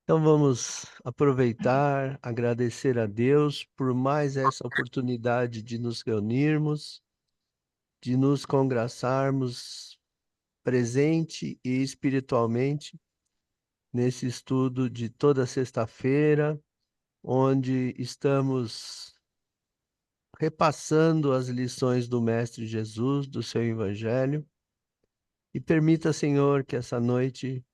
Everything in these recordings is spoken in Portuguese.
Então vamos aproveitar, agradecer a Deus por mais essa oportunidade de nos reunirmos, de nos congraçarmos presente e espiritualmente nesse estudo de toda sexta-feira, onde estamos repassando as lições do Mestre Jesus, do seu Evangelho. E permita, Senhor, que essa noite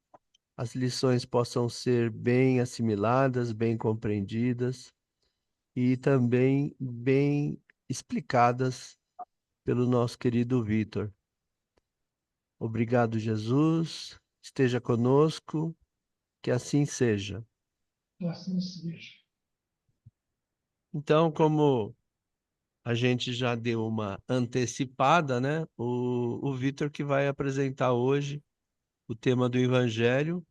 as lições possam ser bem assimiladas, bem compreendidas e também bem explicadas pelo nosso querido Vitor. Obrigado, Jesus. Esteja conosco, que assim seja. Que assim seja. Então, como a gente já deu uma antecipada, né? O Vitor que vai apresentar hoje o tema do Evangelho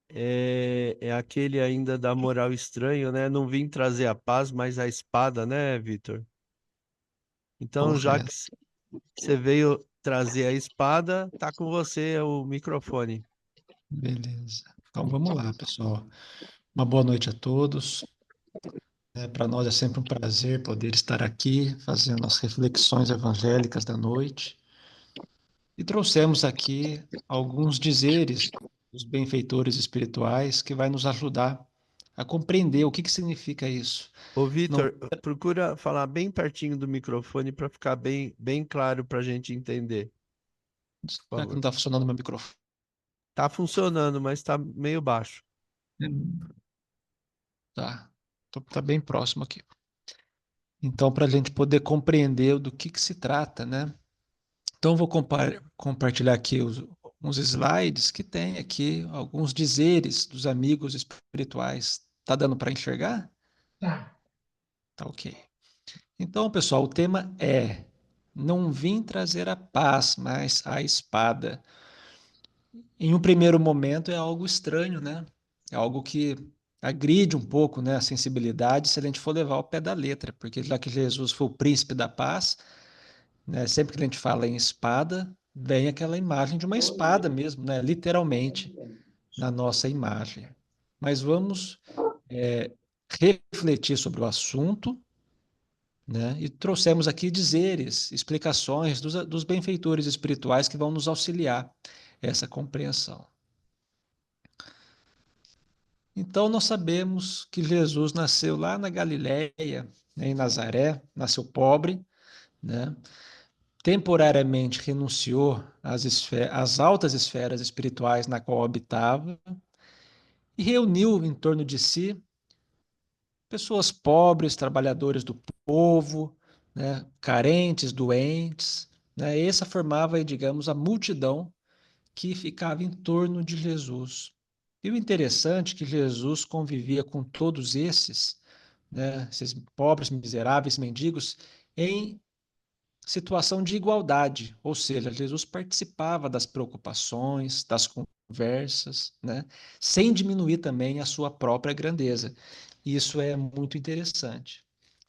é aquele ainda da moral estranho, né? Não vim trazer a paz, mas a espada, né, Vitor? Então, já que Correto. você veio trazer a espada, tá com você o microfone. Beleza. Então vamos lá, pessoal. Uma boa noite a todos. Para nós é sempre um prazer poder estar aqui fazendo as reflexões evangélicas da noite. E trouxemos aqui alguns dizeres dos benfeitores espirituais que vai nos ajudar a compreender o que significa isso. Ô, Não, Vitor, procura falar bem pertinho do microfone para ficar bem claro para a gente entender, por será que não favor. está funcionando o meu microfone? Tá funcionando, mas tá meio baixo. Tá, tá bem próximo aqui. Então, para a gente poder compreender do que se trata, né? Então, vou compartilhar aqui uns slides que tem aqui alguns dizeres dos amigos espirituais. Tá dando para enxergar? Tá. Tá ok. Então, pessoal, o tema é: não vim trazer a paz, mas a espada. Em um primeiro momento é algo estranho, né? É algo que agride um pouco, né, a sensibilidade se a gente for levar ao pé da letra, porque já que Jesus foi o príncipe da paz, né, sempre que a gente fala em espada, vem aquela imagem de uma espada mesmo, né, literalmente, na nossa imagem. Mas vamos refletir sobre o assunto, né, e trouxemos aqui dizeres, explicações dos benfeitores espirituais que vão nos auxiliar essa compreensão. Então, nós sabemos que Jesus nasceu lá na Galiléia, né, em Nazaré, nasceu pobre, né? Temporariamente renunciou às altas esferas espirituais na qual habitava e reuniu em torno de si pessoas pobres, trabalhadores do povo, né, carentes, doentes, né? Essa formava, digamos, a multidão que ficava em torno de Jesus. E o interessante é que Jesus convivia com todos esses, né, esses pobres, miseráveis, mendigos, em situação de igualdade, ou seja, Jesus participava das preocupações, das conversas, né, sem diminuir também a sua própria grandeza. Isso é muito interessante,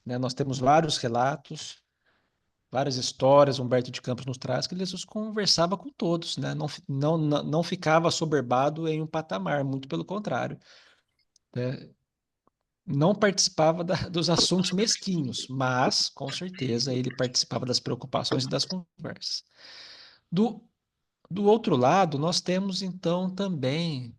né? Nós temos vários relatos, várias histórias, Humberto de Campos nos traz, que Jesus conversava com todos, né? Não ficava assoberbado em um patamar, muito pelo contrário, né? Não participava dos assuntos mesquinhos, mas, com certeza, ele participava das preocupações e das conversas. Do, do outro lado, nós temos, então, também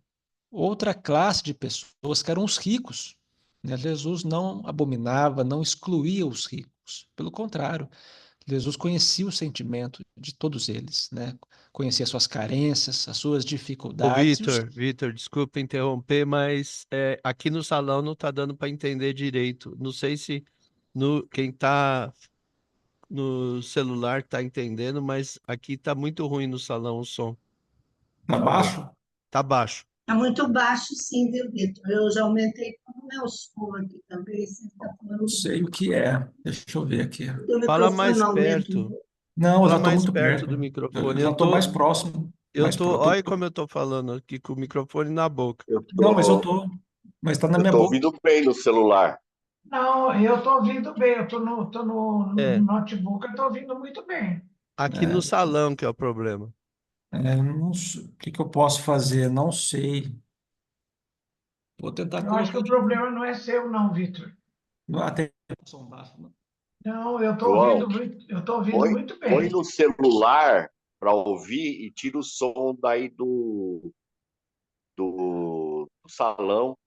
outra classe de pessoas que eram os ricos, né? Jesus não abominava, não excluía os ricos. Pelo contrário, Jesus conhecia o sentimento de todos eles, né? Conhecia suas carências, as suas Ô, dificuldades. Vitor, desculpa interromper, mas aqui no salão não tá dando para entender direito. Não sei se quem tá no celular tá entendendo, mas aqui tá muito ruim no salão o som. Tá Por favor. baixo? Tá baixo. Está muito baixo, sim, viu, Vitor? Eu já aumentei o meu som aqui também. Você está Não falando sei o que é. Deixa eu ver aqui. o teu Fala microfone mais não aumenta um perto. pouco. Não, eu já Fala estou mais muito perto perto. do Eu microfone. já estou mais próximo. Olha como eu tô falando aqui com o microfone na boca. Eu Não, mas eu tô, tô. Mas está na eu minha tô boca. ouvindo bem no celular. Não, eu estou ouvindo bem, eu estou no É, notebook, eu estou ouvindo muito bem. aqui no É, salão que é o problema. Não sei, o que que eu posso fazer? Não sei. Vou tentar Eu acho que colocar o problema não é seu, não, Vitor. até som baixo, né? Não, eu estou João, ouvindo põe, muito põe bem. no celular para ouvir e tira o som daí do salão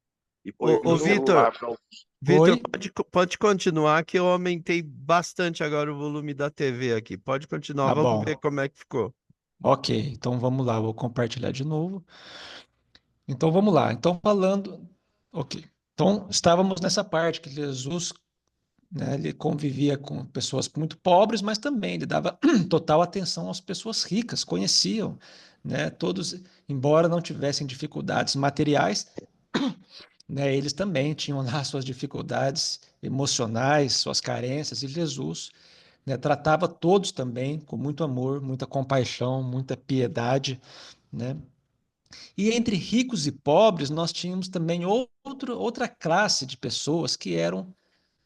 e põe Ô, no Vitor, celular para ouvir. Vitor, Oi? pode continuar que eu aumentei bastante agora o volume da TV aqui. Pode continuar, Tá vamos ver bom. como é que ficou. Ok, então vamos lá, vou compartilhar de novo. Então vamos lá. Então falando, ok. Então estávamos nessa parte que Jesus, né, ele convivia com pessoas muito pobres, mas também ele dava total atenção às pessoas ricas, conheciam, né, todos, embora não tivessem dificuldades materiais, né, eles também tinham lá suas dificuldades emocionais, suas carências, e Jesus, né, tratava todos também com muito amor, muita compaixão, muita piedade, né? E entre ricos e pobres, nós tínhamos também outra classe de pessoas que eram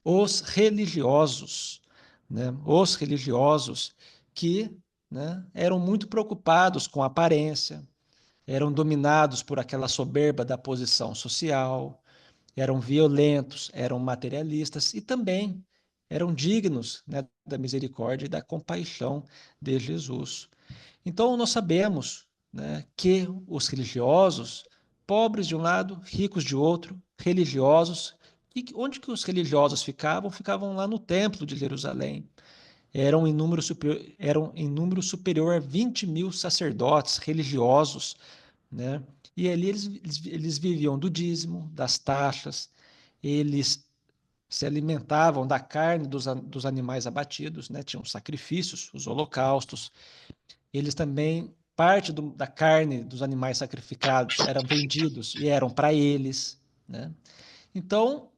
os religiosos, né? Os religiosos que, né, eram muito preocupados com a aparência, eram dominados por aquela soberba da posição social, eram violentos, eram materialistas e também eram dignos, né, da misericórdia e da compaixão de Jesus. Então, nós sabemos, né, que os religiosos, pobres de um lado, ricos de outro, religiosos, e onde que os religiosos ficavam? Ficavam lá no templo de Jerusalém. Eram em número superior a 20.000 sacerdotes religiosos, né? E ali eles viviam do dízimo, das taxas, eles se alimentavam da carne dos animais abatidos, né? Tinham sacrifícios, os holocaustos. Eles também, parte da carne dos animais sacrificados eram vendidos e eram para eles, né? Então,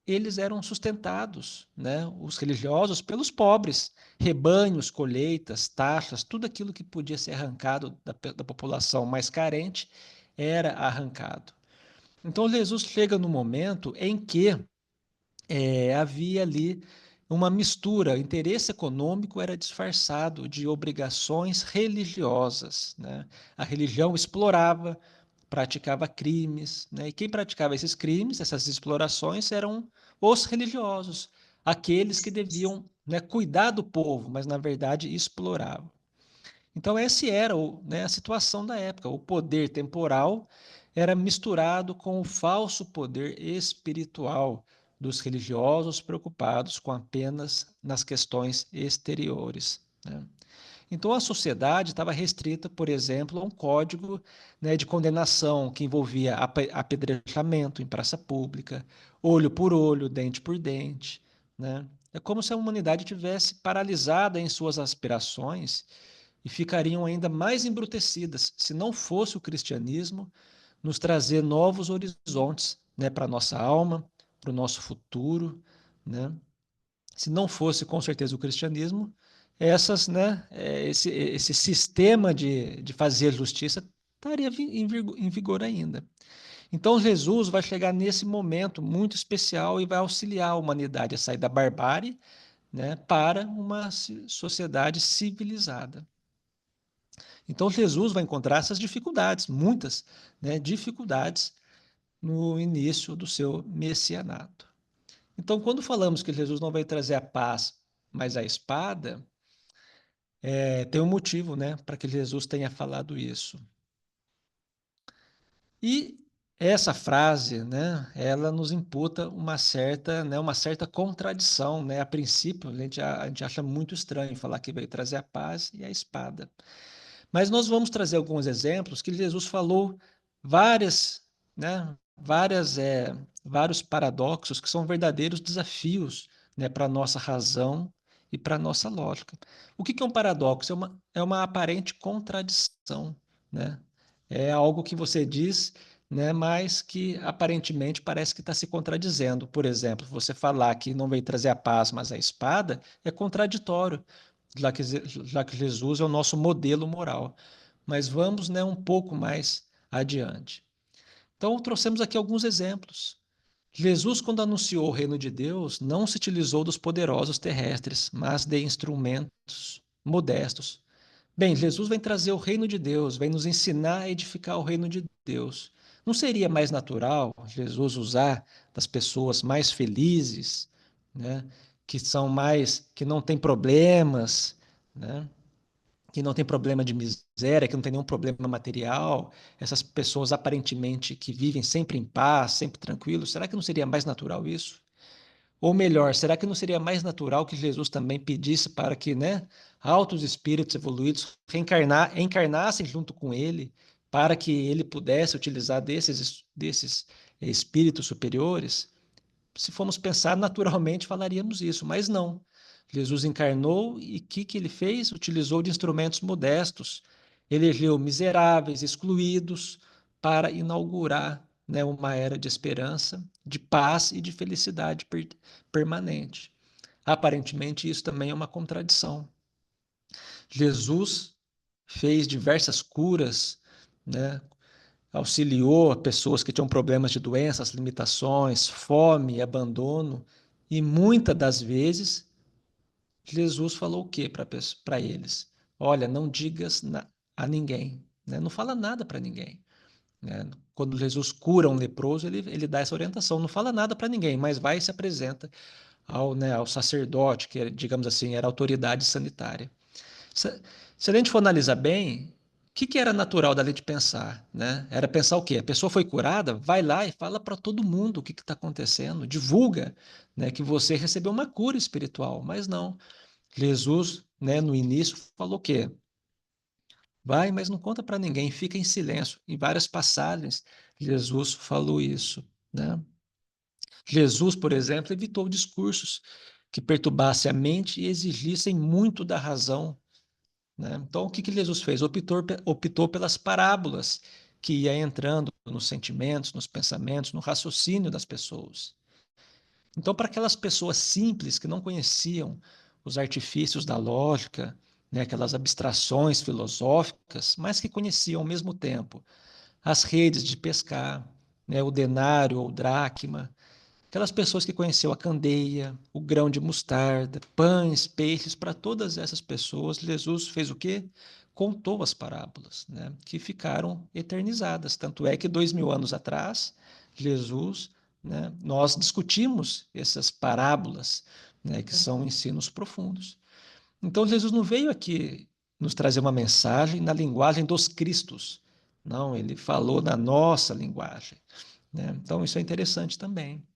eles eram sustentados, né, os religiosos, pelos pobres, rebanhos, colheitas, taxas, tudo aquilo que podia ser arrancado da população mais carente era arrancado. Então, Jesus chega no momento em que havia ali uma mistura. O interesse econômico era disfarçado de obrigações religiosas, né? A religião explorava, praticava crimes, né? E quem praticava esses crimes, essas explorações, eram os religiosos, aqueles que deviam, né, cuidar do povo, mas na verdade exploravam. Então, essa era né, a situação da época. O poder temporal era misturado com o falso poder espiritual dos religiosos preocupados com apenas nas questões exteriores, né? Então, a sociedade estava restrita, por exemplo, a um código, né, de condenação que envolvia apedrejamento em praça pública, olho por olho, dente por dente, né? É como se a humanidade tivesse paralisada em suas aspirações e ficariam ainda mais embrutecidas se não fosse o cristianismo nos trazer novos horizontes, né, para a nossa alma, para o nosso futuro, né? Se não fosse, com certeza, o cristianismo, né, esse sistema de fazer justiça estaria em vigor ainda. Então, Jesus vai chegar nesse momento muito especial e vai auxiliar a humanidade a sair da barbárie, né, para uma sociedade civilizada. Então, Jesus vai encontrar essas dificuldades, muitas, né, dificuldades no início do seu messianato. Então, quando falamos que Jesus não vai trazer a paz, mas a espada, tem um motivo, né, para que Jesus tenha falado isso. E essa frase, né, ela nos imputa uma certa contradição, né? A princípio, a gente acha muito estranho falar que veio trazer a paz e a espada. Mas nós vamos trazer alguns exemplos que Jesus falou várias, né, vários paradoxos que são verdadeiros desafios, né, para a nossa razão e para a nossa lógica. O que é um paradoxo? É uma aparente contradição, né? É algo que você diz, né, mas que aparentemente parece que está se contradizendo. Por exemplo, você falar que não veio trazer a paz, mas a espada, é contraditório, já que Jesus é o nosso modelo moral. Mas vamos, né, um pouco mais adiante. Então, trouxemos aqui alguns exemplos. Jesus, quando anunciou o reino de Deus, não se utilizou dos poderosos terrestres, mas de instrumentos modestos, Bem, Jesus vem trazer o reino de Deus, vem nos ensinar a edificar o reino de Deus. Não seria mais natural Jesus usar das pessoas mais felizes, né, que são mais, que não têm problemas, né, que não tem problema de miséria, que não tem nenhum problema material, essas pessoas aparentemente que vivem sempre em paz, sempre tranquilos, será que não seria mais natural isso? Ou melhor, será que não seria mais natural que Jesus também pedisse para que, né, altos espíritos evoluídos encarnassem junto com ele, para que ele pudesse utilizar desses espíritos superiores? Se formos pensar, naturalmente falaríamos isso, mas não. Jesus encarnou e o que ele fez? Utilizou de instrumentos modestos, elegeu miseráveis, excluídos, para inaugurar, né, uma era de esperança, de paz e de felicidade permanente. Aparentemente, isso também é uma contradição. Jesus fez diversas curas, né, auxiliou pessoas que tinham problemas de doenças, limitações, fome, abandono, e muitas das vezes Jesus falou o quê para eles? Olha, não digas a ninguém, né? Não fala nada para ninguém. Né? Quando Jesus cura um leproso, ele dá essa orientação, não fala nada para ninguém, mas vai e se apresenta ao, né, ao sacerdote, que, digamos assim, era a autoridade sanitária. Se, se a gente for analisar bem, o que era natural da gente pensar, né? Era pensar o quê? A pessoa foi curada, vai lá e fala para todo mundo o que está acontecendo, divulga, né, que você recebeu uma cura espiritual, mas não. Jesus, né, no início, falou o quê? Vai, mas não conta para ninguém, fica em silêncio. Em várias passagens, Jesus falou isso, né? Jesus, por exemplo, evitou discursos que perturbassem a mente e exigissem muito da razão, né? Então, o que Jesus fez? Optou pelas parábolas, que ia entrando nos sentimentos, nos pensamentos, no raciocínio das pessoas. Então, para aquelas pessoas simples que não conheciam os artifícios da lógica, né, aquelas abstrações filosóficas, mas que conheciam ao mesmo tempo as redes de pescar, né, o denário ou dracma, aquelas pessoas que conheciam a candeia, o grão de mostarda, pães, peixes, para todas essas pessoas, Jesus fez o quê? Contou as parábolas, né, que ficaram eternizadas. Tanto é que 2000 anos atrás, Jesus, né, nós discutimos essas parábolas, né, que são ensinos profundos. Então, Jesus não veio aqui nos trazer uma mensagem na linguagem dos Cristos. Não, ele falou na nossa linguagem. Né? Então, isso é interessante também.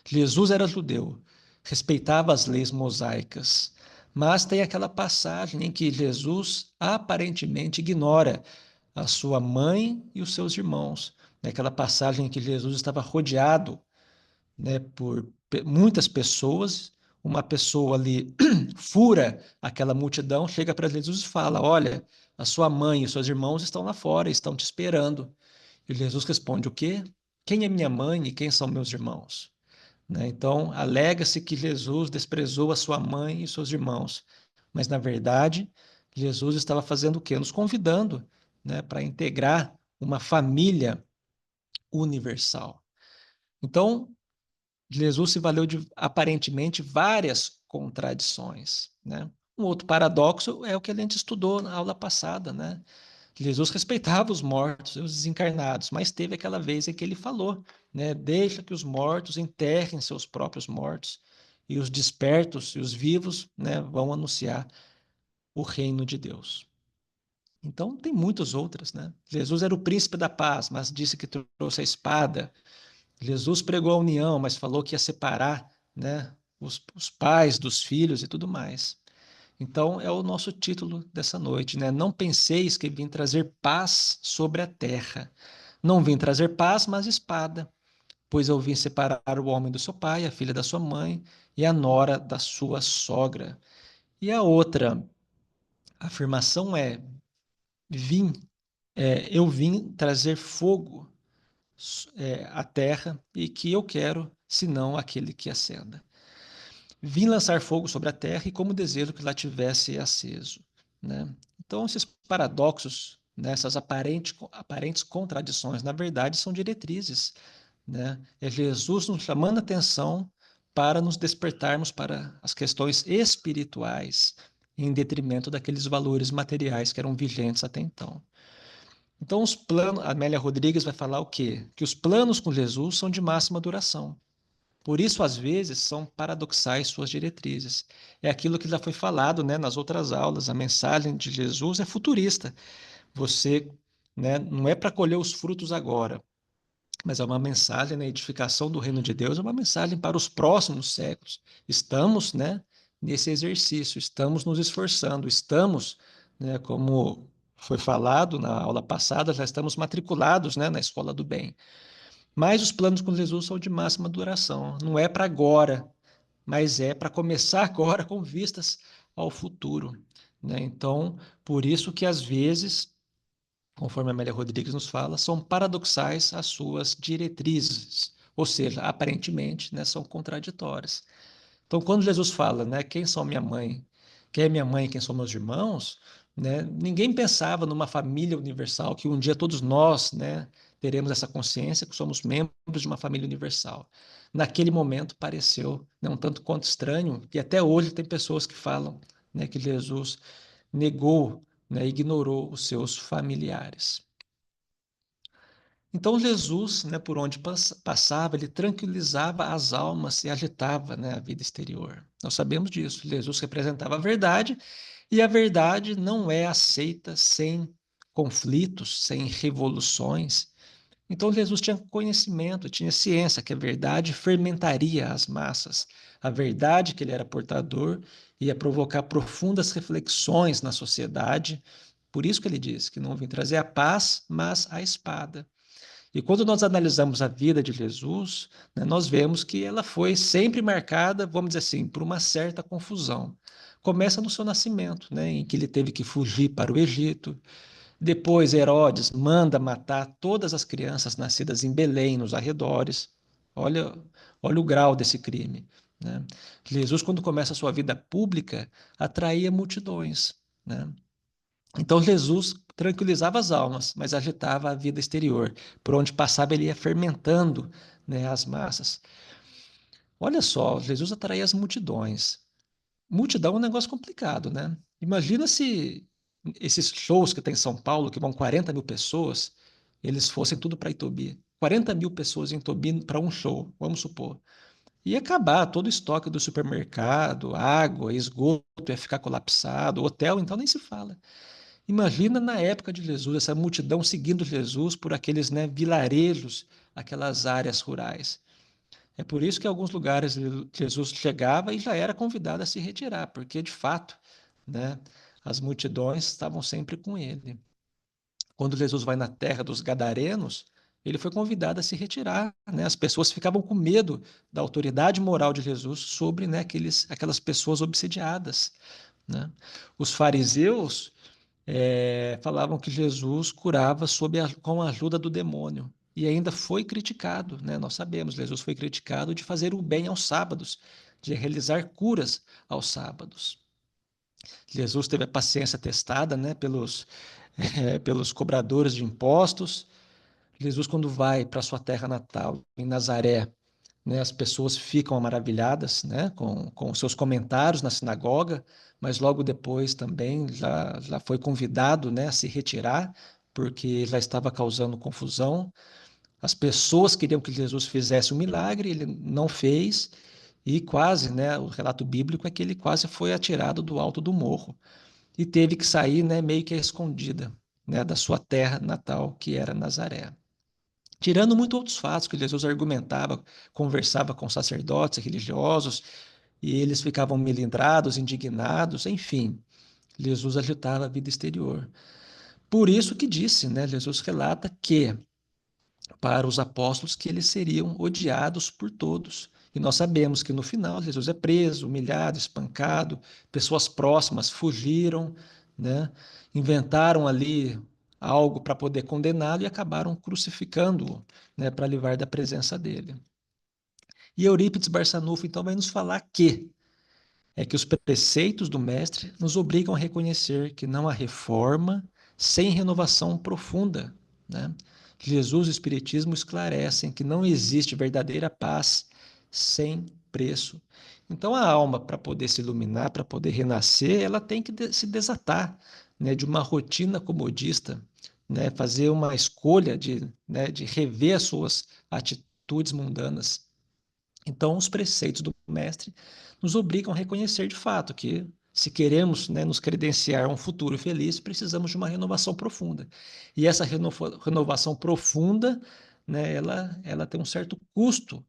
Jesus era judeu, respeitava as leis mosaicas, mas tem aquela passagem em que Jesus aparentemente ignora a sua mãe e os seus irmãos. Naquela passagem em que Jesus estava rodeado, né, por muitas pessoas, uma pessoa ali fura aquela multidão, chega para Jesus e fala: Olha, a sua mãe e os seus irmãos estão lá fora, estão te esperando. E Jesus responde: O quê? Quem é minha mãe e quem são meus irmãos? Né? Então, alega-se que Jesus desprezou a sua mãe e seus irmãos, mas, na verdade, Jesus estava fazendo o quê? Nos convidando, né, para integrar uma família universal. Então, Jesus se valeu de, aparentemente, várias contradições. Né? Um outro paradoxo é o que a gente estudou na aula passada, né? Jesus respeitava os mortos, os desencarnados, mas teve aquela vez em que ele falou, né? Deixa que os mortos enterrem seus próprios mortos e os despertos e os vivos, né, vão anunciar o reino de Deus. Então, tem muitas outras, né? Jesus era o príncipe da paz, mas disse que trouxe a espada. Jesus pregou a união, mas falou que ia separar, né, os pais dos filhos e tudo mais. Então, é o nosso título dessa noite, né? Não penseis que vim trazer paz sobre a terra. Não vim trazer paz, mas espada, pois eu vim separar o homem do seu pai, a filha da sua mãe e a nora da sua sogra. E a outra afirmação é: vim, eu vim trazer fogo à terra e que eu quero, senão aquele que acenda. Vim lançar fogo sobre a terra e como desejo que lá tivesse aceso. Né? Então, esses paradoxos, né, essas aparentes contradições, na verdade, são diretrizes. Né? É Jesus nos chamando a atenção para nos despertarmos para as questões espirituais em detrimento daqueles valores materiais que eram vigentes até então. Então, os planos, a Amélia Rodrigues vai falar o quê? Que os planos com Jesus são de máxima duração. Por isso, às vezes, são paradoxais suas diretrizes. É aquilo que já foi falado, né, nas outras aulas. A mensagem de Jesus é futurista. Você, né, não é para colher os frutos agora, mas é uma mensagem na edificação do reino de Deus, é uma mensagem para os próximos séculos. Estamos, né, nesse exercício, estamos nos esforçando, estamos, né, como foi falado na aula passada, já estamos matriculados, né, na escola do bem. Mas os planos com Jesus são de máxima duração, não é para agora, mas é para começar agora com vistas ao futuro, né? Então, por isso que às vezes, conforme a Amélia Rodrigues nos fala, são paradoxais as suas diretrizes, ou seja, aparentemente, né, são contraditórias. Então, quando Jesus fala, né, quem são minha mãe, quem é minha mãe e quem são meus irmãos, né, ninguém pensava numa família universal, que um dia todos nós, né, teremos essa consciência que somos membros de uma família universal. Naquele momento pareceu, né, um tanto quanto estranho, e até hoje tem pessoas que falam, né, que Jesus negou, né, ignorou os seus familiares. Então Jesus, né, por onde passava, ele tranquilizava as almas e agitava, né, a vida exterior. Nós sabemos disso. Jesus representava a verdade e a verdade não é aceita sem conflitos, sem revoluções. Então Jesus tinha conhecimento, tinha ciência que a verdade fermentaria as massas. A verdade que ele era portador ia provocar profundas reflexões na sociedade. Por isso que ele diz que não vim trazer a paz, mas a espada. E quando nós analisamos a vida de Jesus, né, nós vemos que ela foi sempre marcada, vamos dizer assim, por uma certa confusão. Começa no seu nascimento, né, em que ele teve que fugir para o Egito. Depois, Herodes manda matar todas as crianças nascidas em Belém, nos arredores. Olha, olha o grau desse crime, né? Jesus, quando começa a sua vida pública, atraía multidões, né? Então Jesus tranquilizava as almas, mas agitava a vida exterior. Por onde passava, ele ia fermentando, né, as massas. Olha só, Jesus atraía as multidões. Multidão é um negócio complicado, né? Imagina se esses shows que tem em São Paulo, que vão 40 mil pessoas, eles fossem tudo para Itobi. 40 mil pessoas em Itobi para um show, vamos supor. Ia acabar todo o estoque do supermercado, água, esgoto, ia ficar colapsado, hotel, então nem se fala. Imagina na época de Jesus, essa multidão seguindo Jesus por aqueles, né, vilarejos, aquelas áreas rurais. É por isso que em alguns lugares Jesus chegava e já era convidado a se retirar, porque de fato, né, as multidões estavam sempre com ele. Quando Jesus vai na terra dos Gadarenos, ele foi convidado a se retirar, né? As pessoas ficavam com medo da autoridade moral de Jesus sobre, né, aquelas pessoas obsidiadas, né? Os fariseus falavam que Jesus curava com a ajuda do demônio. E ainda foi criticado, né? Nós sabemos, Jesus foi criticado de fazer o bem aos sábados, de realizar curas aos sábados. Jesus teve a paciência testada, né, pelos cobradores de impostos. Jesus, quando vai para sua terra natal, em Nazaré, né, as pessoas ficam maravilhadas, né, com os seus comentários na sinagoga, mas logo depois também já foi convidado, né, a se retirar, porque já estava causando confusão. As pessoas queriam que Jesus fizesse um milagre, ele não fez, e quase, né, o relato bíblico é que ele quase foi atirado do alto do morro, e teve que sair, né, meio que escondida, né, da sua terra natal, que era Nazaré. Tirando muitos outros fatos que Jesus argumentava, conversava com sacerdotes religiosos, e eles ficavam melindrados, indignados, enfim, Jesus agitava a vida exterior. Por isso que disse, né, Jesus relata que para os apóstolos que eles seriam odiados por todos. E nós sabemos que no final Jesus é preso, humilhado, espancado, pessoas próximas fugiram, né? Inventaram ali algo para poder condená-lo e acabaram crucificando-o, né, para livrar da presença dele. E Eurípides Barçanufo então vai nos falar que os preceitos do mestre nos obrigam a reconhecer que não há reforma sem renovação profunda, né? Jesus e o Espiritismo esclarecem que não existe verdadeira paz sem preço. Então, a alma, para poder se iluminar, para poder renascer, ela tem que se desatar, né, de uma rotina comodista, né, fazer uma escolha de rever as suas atitudes mundanas. Então, os preceitos do mestre nos obrigam a reconhecer de fato que, se queremos, né, nos credenciar a um futuro feliz, precisamos de uma renovação profunda. E essa renovação profunda, né, ela tem um certo custo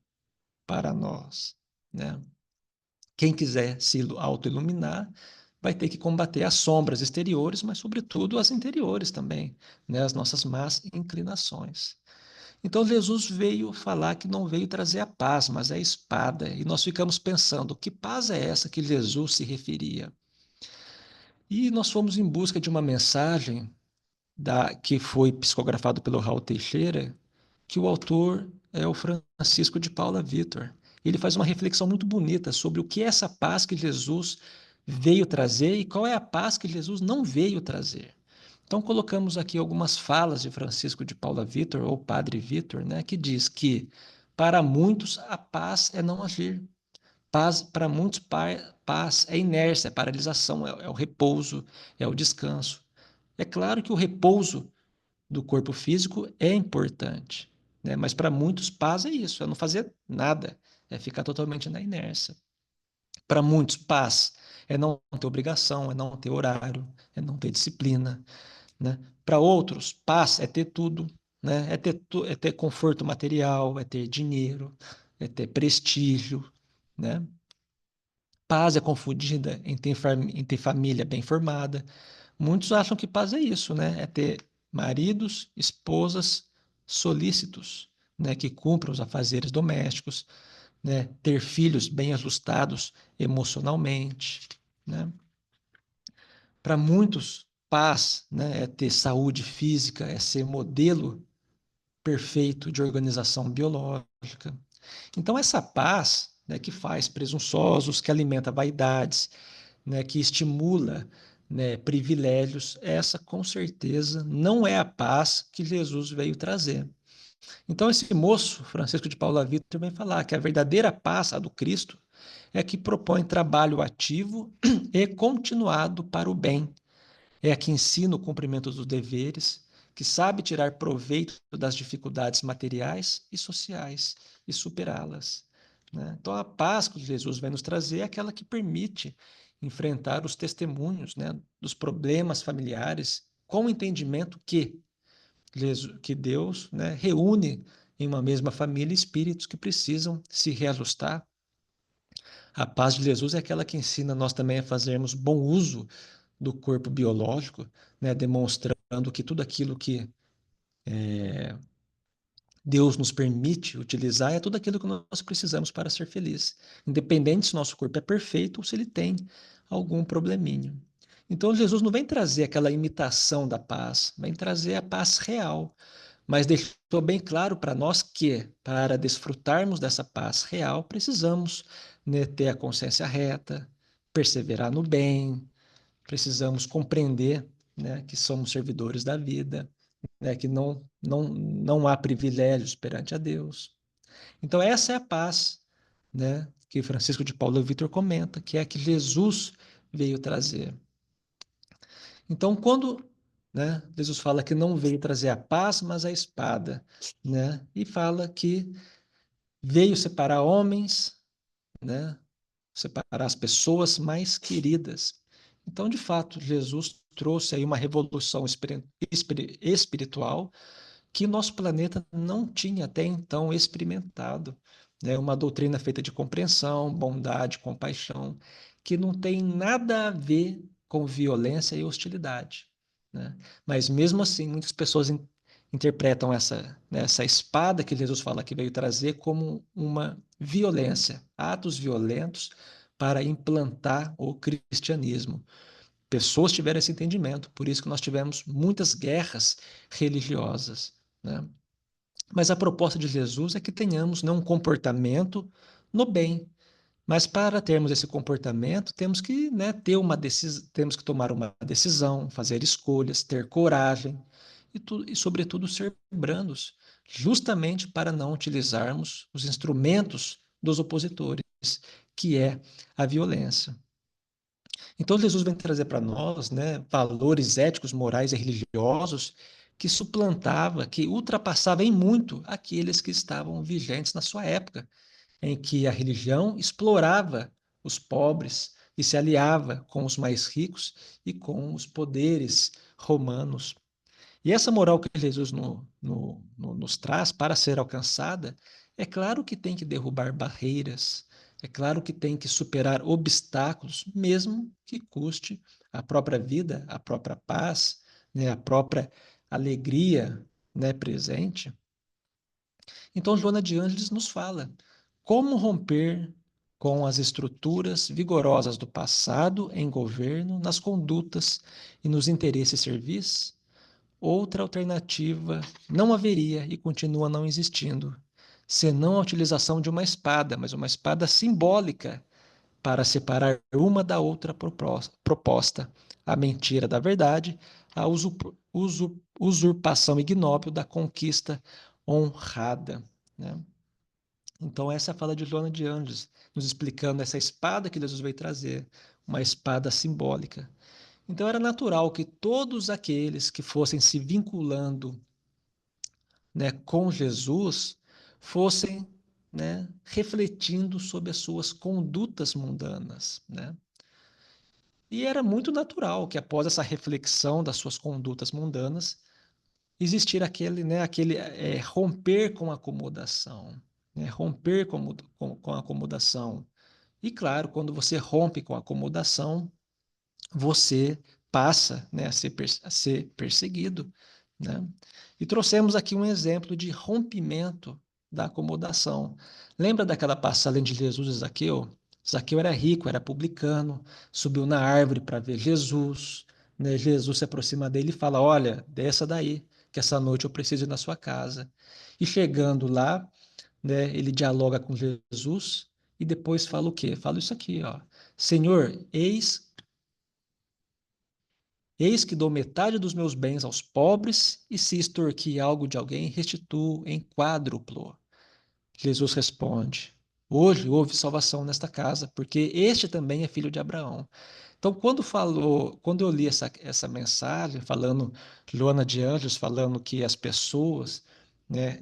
para nós, né? Quem quiser se auto-iluminar vai ter que combater as sombras exteriores, mas, sobretudo, as interiores também, né? As nossas más inclinações. Então, Jesus veio falar que não veio trazer a paz, mas a espada. E nós ficamos pensando, que paz é essa que Jesus se referia? E nós fomos em busca de uma mensagem que foi psicografado pelo Raul Teixeira, que o autor é o Francisco de Paula Vitor. Ele faz uma reflexão muito bonita sobre o que é essa paz que Jesus veio trazer e qual é a paz que Jesus não veio trazer. Então, colocamos aqui algumas falas de Francisco de Paula Vitor, ou Padre Vitor, né, que diz que, para muitos, a paz é não agir. Paz, para muitos, paz é inércia, é paralisação, é o repouso, é o descanso. É claro que o repouso do corpo físico é importante, né? Mas para muitos, paz é isso, é não fazer nada, é ficar totalmente na inércia. Para muitos, paz é não ter obrigação, é não ter horário, é não ter disciplina, né? Para outros, paz é ter tudo, né? É ter conforto material, é ter dinheiro, é ter prestígio, né? Paz é confundida em ter família bem formada. Muitos acham que paz é isso, né? É ter maridos, esposas solícitos, né? Que cumpram os afazeres domésticos, né? Ter filhos bem ajustados emocionalmente, né? Para muitos, paz, né? É ter saúde física, é ser modelo perfeito de organização biológica. Então, essa paz, né, que faz presunçosos, que alimenta vaidades, né, que estimula, né, privilégios, essa com certeza não é a paz que Jesus veio trazer. Então, esse moço, Francisco de Paula Vitor, vem falar que a verdadeira paz, a do Cristo, é a que propõe trabalho ativo e continuado para o bem, é a que ensina o cumprimento dos deveres, que sabe tirar proveito das dificuldades materiais e sociais e superá-las, né? Então, a paz que Jesus vai nos trazer é aquela que permite enfrentar os testemunhos, né, dos problemas familiares com o entendimento que Deus, né, reúne em uma mesma família espíritos que precisam se reajustar. A paz de Jesus é aquela que ensina nós também a fazermos bom uso do corpo biológico, né, demonstrando que tudo aquilo que Deus nos permite utilizar é tudo aquilo que nós precisamos para ser feliz, independente se nosso corpo é perfeito ou se ele tem algum probleminha. Então, Jesus não vem trazer aquela imitação da paz, vem trazer a paz real, mas deixou bem claro para nós que, para desfrutarmos dessa paz real, precisamos, né, ter a consciência reta, perseverar no bem, precisamos compreender, né, que somos servidores da vida, né, que não há privilégios perante a Deus. Então, essa é a paz, né, que Francisco de Paula Vitor comenta, que é a que Jesus veio trazer. Então, quando, né, Jesus fala que não veio trazer a paz, mas a espada, né, e fala que veio separar homens, né, separar as pessoas mais queridas. Então, de fato, Jesus trouxe aí uma revolução espiritual que nosso planeta não tinha até então experimentado, né? Uma doutrina feita de compreensão, bondade, compaixão, que não tem nada a ver com violência e hostilidade, né? Mas mesmo assim, muitas pessoas interpretam essa espada que Jesus fala que veio trazer como uma violência, atos violentos para implantar o cristianismo. Pessoas tiveram esse entendimento, por isso que nós tivemos muitas guerras religiosas, né? Mas a proposta de Jesus é que tenhamos, né, um comportamento no bem. Mas para termos esse comportamento, temos que, né, temos que tomar uma decisão, fazer escolhas, ter coragem e, sobretudo, ser brandos, justamente para não utilizarmos os instrumentos dos opositores, que é a violência. Então, Jesus vem trazer para nós, né, valores éticos, morais e religiosos que suplantava, que ultrapassava em muito aqueles que estavam vigentes na sua época, em que a religião explorava os pobres e se aliava com os mais ricos e com os poderes romanos. E essa moral que Jesus nos traz para ser alcançada, é claro que tem que derrubar barreiras, é claro que tem que superar obstáculos, mesmo que custe a própria vida, a própria paz, né, a própria alegria, né, presente. Então, Joana de Ângeles nos fala como romper com as estruturas vigorosas do passado em governo, nas condutas e nos interesses servis. Outra alternativa não haveria e continua não existindo, senão a utilização de uma espada, mas uma espada simbólica para separar uma da outra proposta, a mentira da verdade, a usurpação ignóbil da conquista honrada, né? Então, essa é a fala de Joana de Ângeles, nos explicando essa espada que Jesus veio trazer, uma espada simbólica. Então, era natural que todos aqueles que fossem se vinculando, né, com Jesus fossem, né, refletindo sobre as suas condutas mundanas, né? E era muito natural que após essa reflexão das suas condutas mundanas, existir aquele, né, romper com a acomodação, né, romper com a acomodação. E claro, quando você rompe com a acomodação, você passa, né, a ser perseguido, né? E trouxemos aqui um exemplo de rompimento da acomodação. Lembra daquela passagem de Jesus e Zaqueu? Zaqueu era rico, era publicano, subiu na árvore para ver Jesus, né? Jesus se aproxima dele e fala: olha, desça daí, que essa noite eu preciso ir na sua casa. E chegando lá, né, ele dialoga com Jesus e depois fala o quê? Fala isso aqui, ó. Senhor, eis que dou metade dos meus bens aos pobres, e se extorquir algo de alguém, restituo em quádruplo. Jesus responde: hoje houve salvação nesta casa, porque este também é filho de Abraão. Então, quando eu li essa mensagem, falando, Joana de Anjos, falando que as pessoas, né,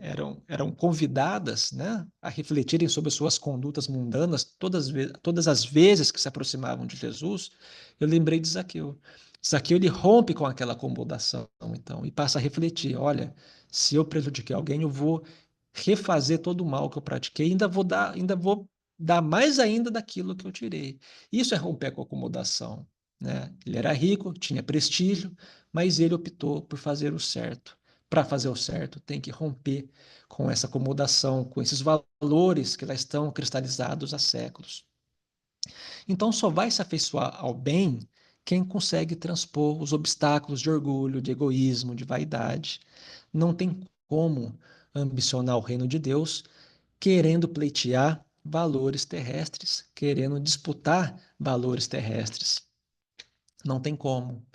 eram convidadas, né, a refletirem sobre suas condutas mundanas todas as vezes que se aproximavam de Jesus, eu lembrei de Zaqueu. Zaqueu, ele rompe com aquela acomodação, então, e passa a refletir: olha, se eu prejudiquei alguém, eu vou refazer todo o mal que eu pratiquei, ainda vou dar mais ainda daquilo que eu tirei. Isso é romper com a acomodação, né? Ele era rico, tinha prestígio, mas ele optou por fazer o certo. Para fazer o certo, tem que romper com essa acomodação, com esses valores que lá estão cristalizados há séculos. Então, só vai se afeiçoar ao bem quem consegue transpor os obstáculos de orgulho, de egoísmo, de vaidade. Não tem como ambicionar o reino de Deus querendo pleitear valores terrestres, querendo disputar valores terrestres. Não tem como.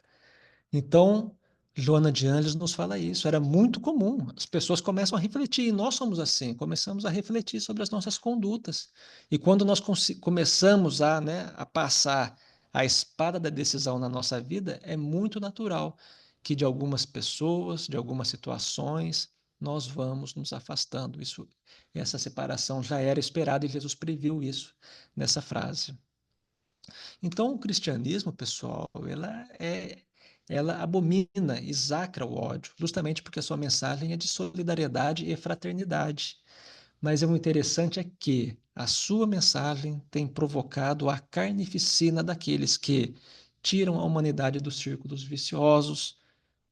Então, Joana de Ângeles nos fala isso. Era muito comum. As pessoas começam a refletir, e nós somos assim, começamos a refletir sobre as nossas condutas. E quando nós começamos a, né, a passar a espada da decisão na nossa vida, é muito natural que de algumas pessoas, de algumas situações, nós vamos nos afastando. Essa separação já era esperada e Jesus previu isso nessa frase. Então, o cristianismo, pessoal, ela abomina, exacra o ódio, justamente porque a sua mensagem é de solidariedade e fraternidade. Mas o interessante é que a sua mensagem tem provocado a carnificina daqueles que tiram a humanidade dos círculos viciosos,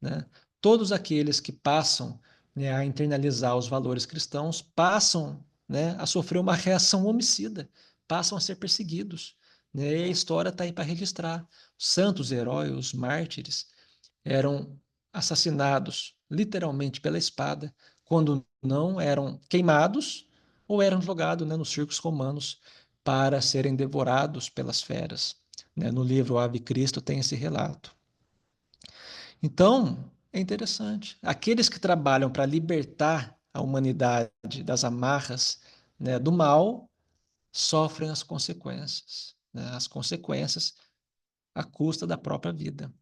né? Todos aqueles que passam, né, a internalizar os valores cristãos passam, né, a sofrer uma reação homicida, passam a ser perseguidos, né? E a história está aí para registrar. Os santos heróis, os mártires, eram assassinados literalmente pela espada, quando não eram queimados ou eram jogados, né, nos circos romanos para serem devorados pelas feras, né? No livro Ave Cristo tem esse relato. Então, é interessante. Aqueles que trabalham para libertar a humanidade das amarras, né, do mal, sofrem as consequências, né? As consequências à custa da própria vida.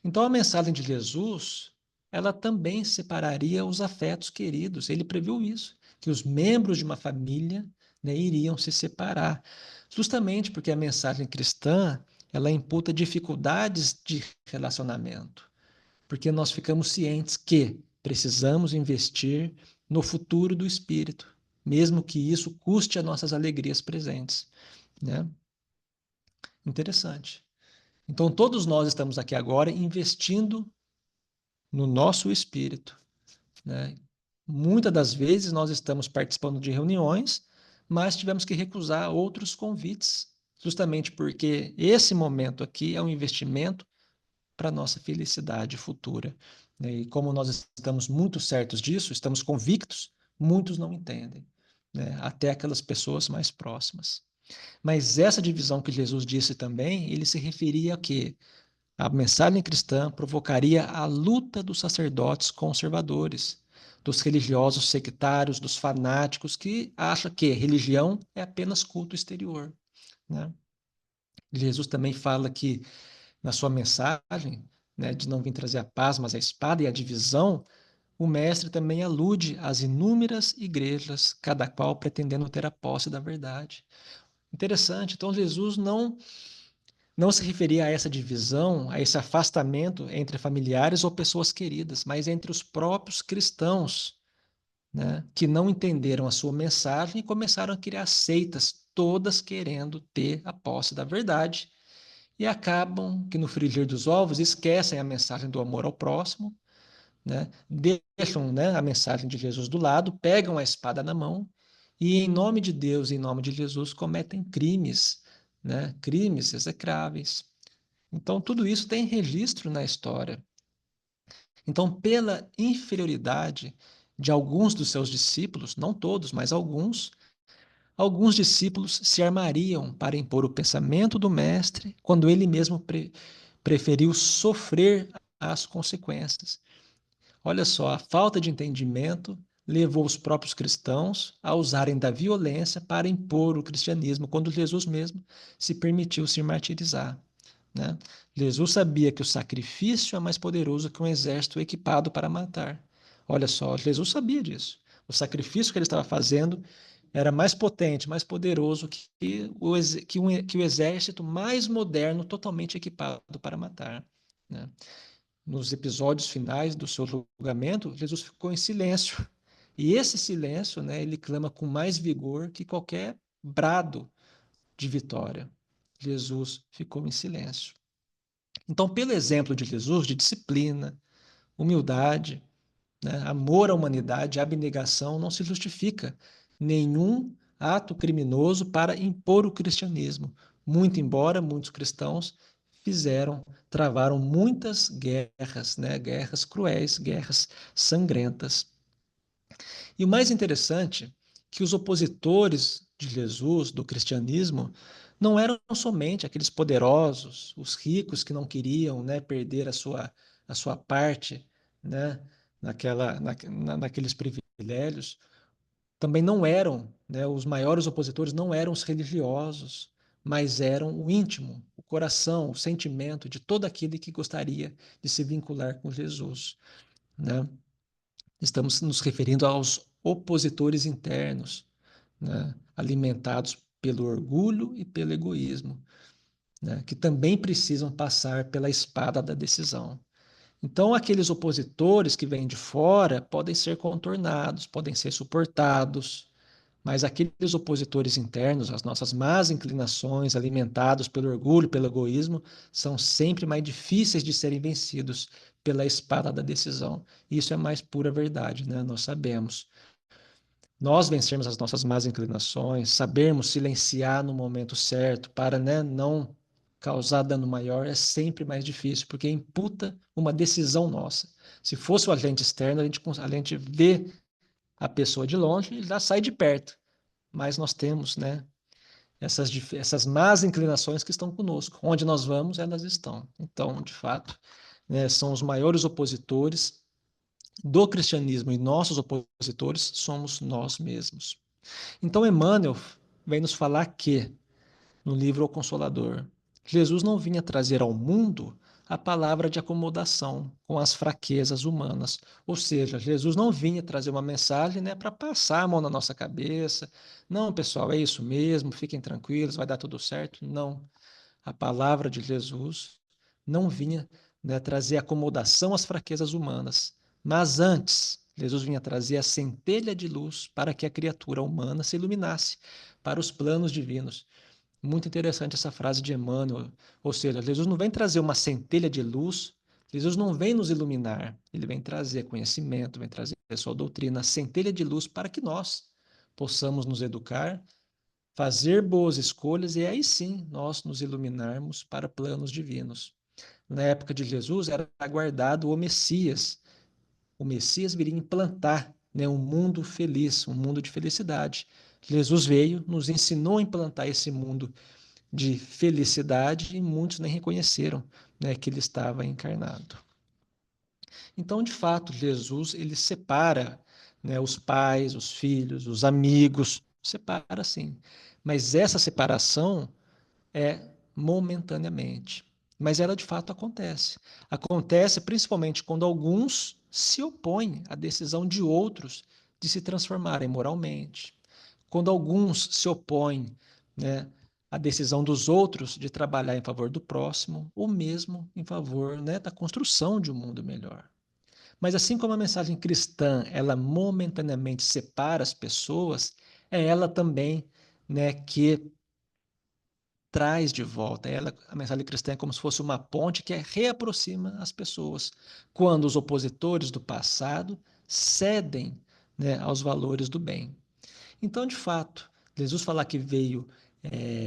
Então, a mensagem de Jesus, ela também separaria os afetos queridos. Ele previu isso, que os membros de uma família, né, iriam se separar, justamente porque a mensagem cristã, ela imputa dificuldades de relacionamento, porque nós ficamos cientes que precisamos investir no futuro do espírito, mesmo que isso custe as nossas alegrias presentes, né? Interessante. Então, todos nós estamos aqui agora investindo no nosso espírito, né? Muitas das vezes nós estamos participando de reuniões, mas tivemos que recusar outros convites, justamente porque esse momento aqui é um investimento para a nossa felicidade futura, né? E como nós estamos muito certos disso, estamos convictos, muitos não entendem, né? Até aquelas pessoas mais próximas. Mas essa divisão que Jesus disse também, ele se referia a quê? A mensagem cristã provocaria a luta dos sacerdotes conservadores, dos religiosos sectários, dos fanáticos que acham que religião é apenas culto exterior, né? Jesus também fala que na sua mensagem, né, de não vir trazer a paz, mas a espada e a divisão, o mestre também alude às inúmeras igrejas, cada qual pretendendo ter a posse da verdade. Interessante. Então Jesus não se referia a essa divisão, a esse afastamento entre familiares ou pessoas queridas, mas entre os próprios cristãos, né, que não entenderam a sua mensagem e começaram a criar seitas, todas querendo ter a posse da verdade, e acabam que no frigir dos ovos esquecem a mensagem do amor ao próximo, né, deixam, né, a mensagem de Jesus do lado, pegam a espada na mão e, em nome de Deus, em nome de Jesus, cometem crimes, né, crimes execráveis. Então, tudo isso tem registro na história. Então, pela inferioridade de alguns dos seus discípulos, não todos, mas alguns discípulos se armariam para impor o pensamento do Mestre, quando ele mesmo preferiu sofrer as consequências. Olha só, a falta de entendimento levou os próprios cristãos a usarem da violência para impor o cristianismo, quando Jesus mesmo se permitiu se martirizar, né? Jesus sabia que o sacrifício é mais poderoso que um exército equipado para matar. Olha só, Jesus sabia disso. O sacrifício que ele estava fazendo era mais potente, mais poderoso que o exército mais moderno, totalmente equipado para matar, né? Nos episódios finais do seu julgamento, Jesus ficou em silêncio. E esse silêncio, né, ele clama com mais vigor que qualquer brado de vitória. Jesus ficou em silêncio. Então, pelo exemplo de Jesus, de disciplina, humildade, né, amor à humanidade, abnegação, não se justifica nenhum ato criminoso para impor o cristianismo. Muito embora muitos cristãos travaram muitas guerras, né, guerras cruéis, guerras sangrentas. E o mais interessante é que os opositores de Jesus, do cristianismo, não eram somente aqueles poderosos, os ricos que não queriam, né, perder a sua parte, né, naqueles privilégios. Também não eram, né, os maiores opositores não eram os religiosos, mas eram o íntimo, o coração, o sentimento de todo aquele que gostaria de se vincular com Jesus, né? Estamos nos referindo aos opositores internos, né, alimentados pelo orgulho e pelo egoísmo, né, que também precisam passar pela espada da decisão. Então, aqueles opositores que vêm de fora podem ser contornados, podem ser suportados, mas aqueles opositores internos, as nossas más inclinações, alimentados pelo orgulho, pelo egoísmo, são sempre mais difíceis de serem vencidos pela espada da decisão. Isso é mais pura verdade, né? Nós sabemos. Nós vencermos as nossas más inclinações, sabermos silenciar no momento certo para, né, não causar dano maior é sempre mais difícil, porque imputa uma decisão nossa. Se fosse o agente externo, a gente vê a pessoa de longe e já sai de perto. Mas nós temos, né, essas más inclinações que estão conosco. Onde nós vamos, elas estão. Então, de fato, né, são os maiores opositores do cristianismo, e nossos opositores somos nós mesmos. Então, Emmanuel, vem nos falar que, no livro O Consolador, Jesus não vinha trazer ao mundo a palavra de acomodação com as fraquezas humanas. Ou seja, Jesus não vinha trazer uma mensagem, né, para passar a mão na nossa cabeça. Não, pessoal, é isso mesmo, fiquem tranquilos, vai dar tudo certo. Não. A palavra de Jesus não vinha, né, trazer acomodação às fraquezas humanas, mas antes, Jesus vinha trazer a centelha de luz para que a criatura humana se iluminasse para os planos divinos. Muito interessante essa frase de Emmanuel, ou seja, Jesus não vem trazer uma centelha de luz, Jesus não vem nos iluminar, ele vem trazer conhecimento, vem trazer a sua doutrina, a centelha de luz para que nós possamos nos educar, fazer boas escolhas e aí sim nós nos iluminarmos para planos divinos. Na época de Jesus era aguardado o Messias. O Messias viria implantar, né, um mundo feliz, um mundo de felicidade. Jesus veio, nos ensinou a implantar esse mundo de felicidade e muitos nem reconheceram, né, que ele estava encarnado. Então, de fato, Jesus ele separa, né, os pais, os filhos, os amigos, separa sim. Mas essa separação é momentaneamente. Mas ela de fato acontece. Acontece principalmente quando alguns se opõem à decisão de outros de se transformarem moralmente. Quando alguns se opõem, né, à decisão dos outros de trabalhar em favor do próximo, ou mesmo em favor, né, da construção de um mundo melhor. Mas assim como a mensagem cristã, ela momentaneamente separa as pessoas, é ela também, né, que traz de volta. Ela, a mensagem cristã é como se fosse uma ponte que reaproxima as pessoas, quando os opositores do passado cedem, né, aos valores do bem. Então, de fato, Jesus falar que veio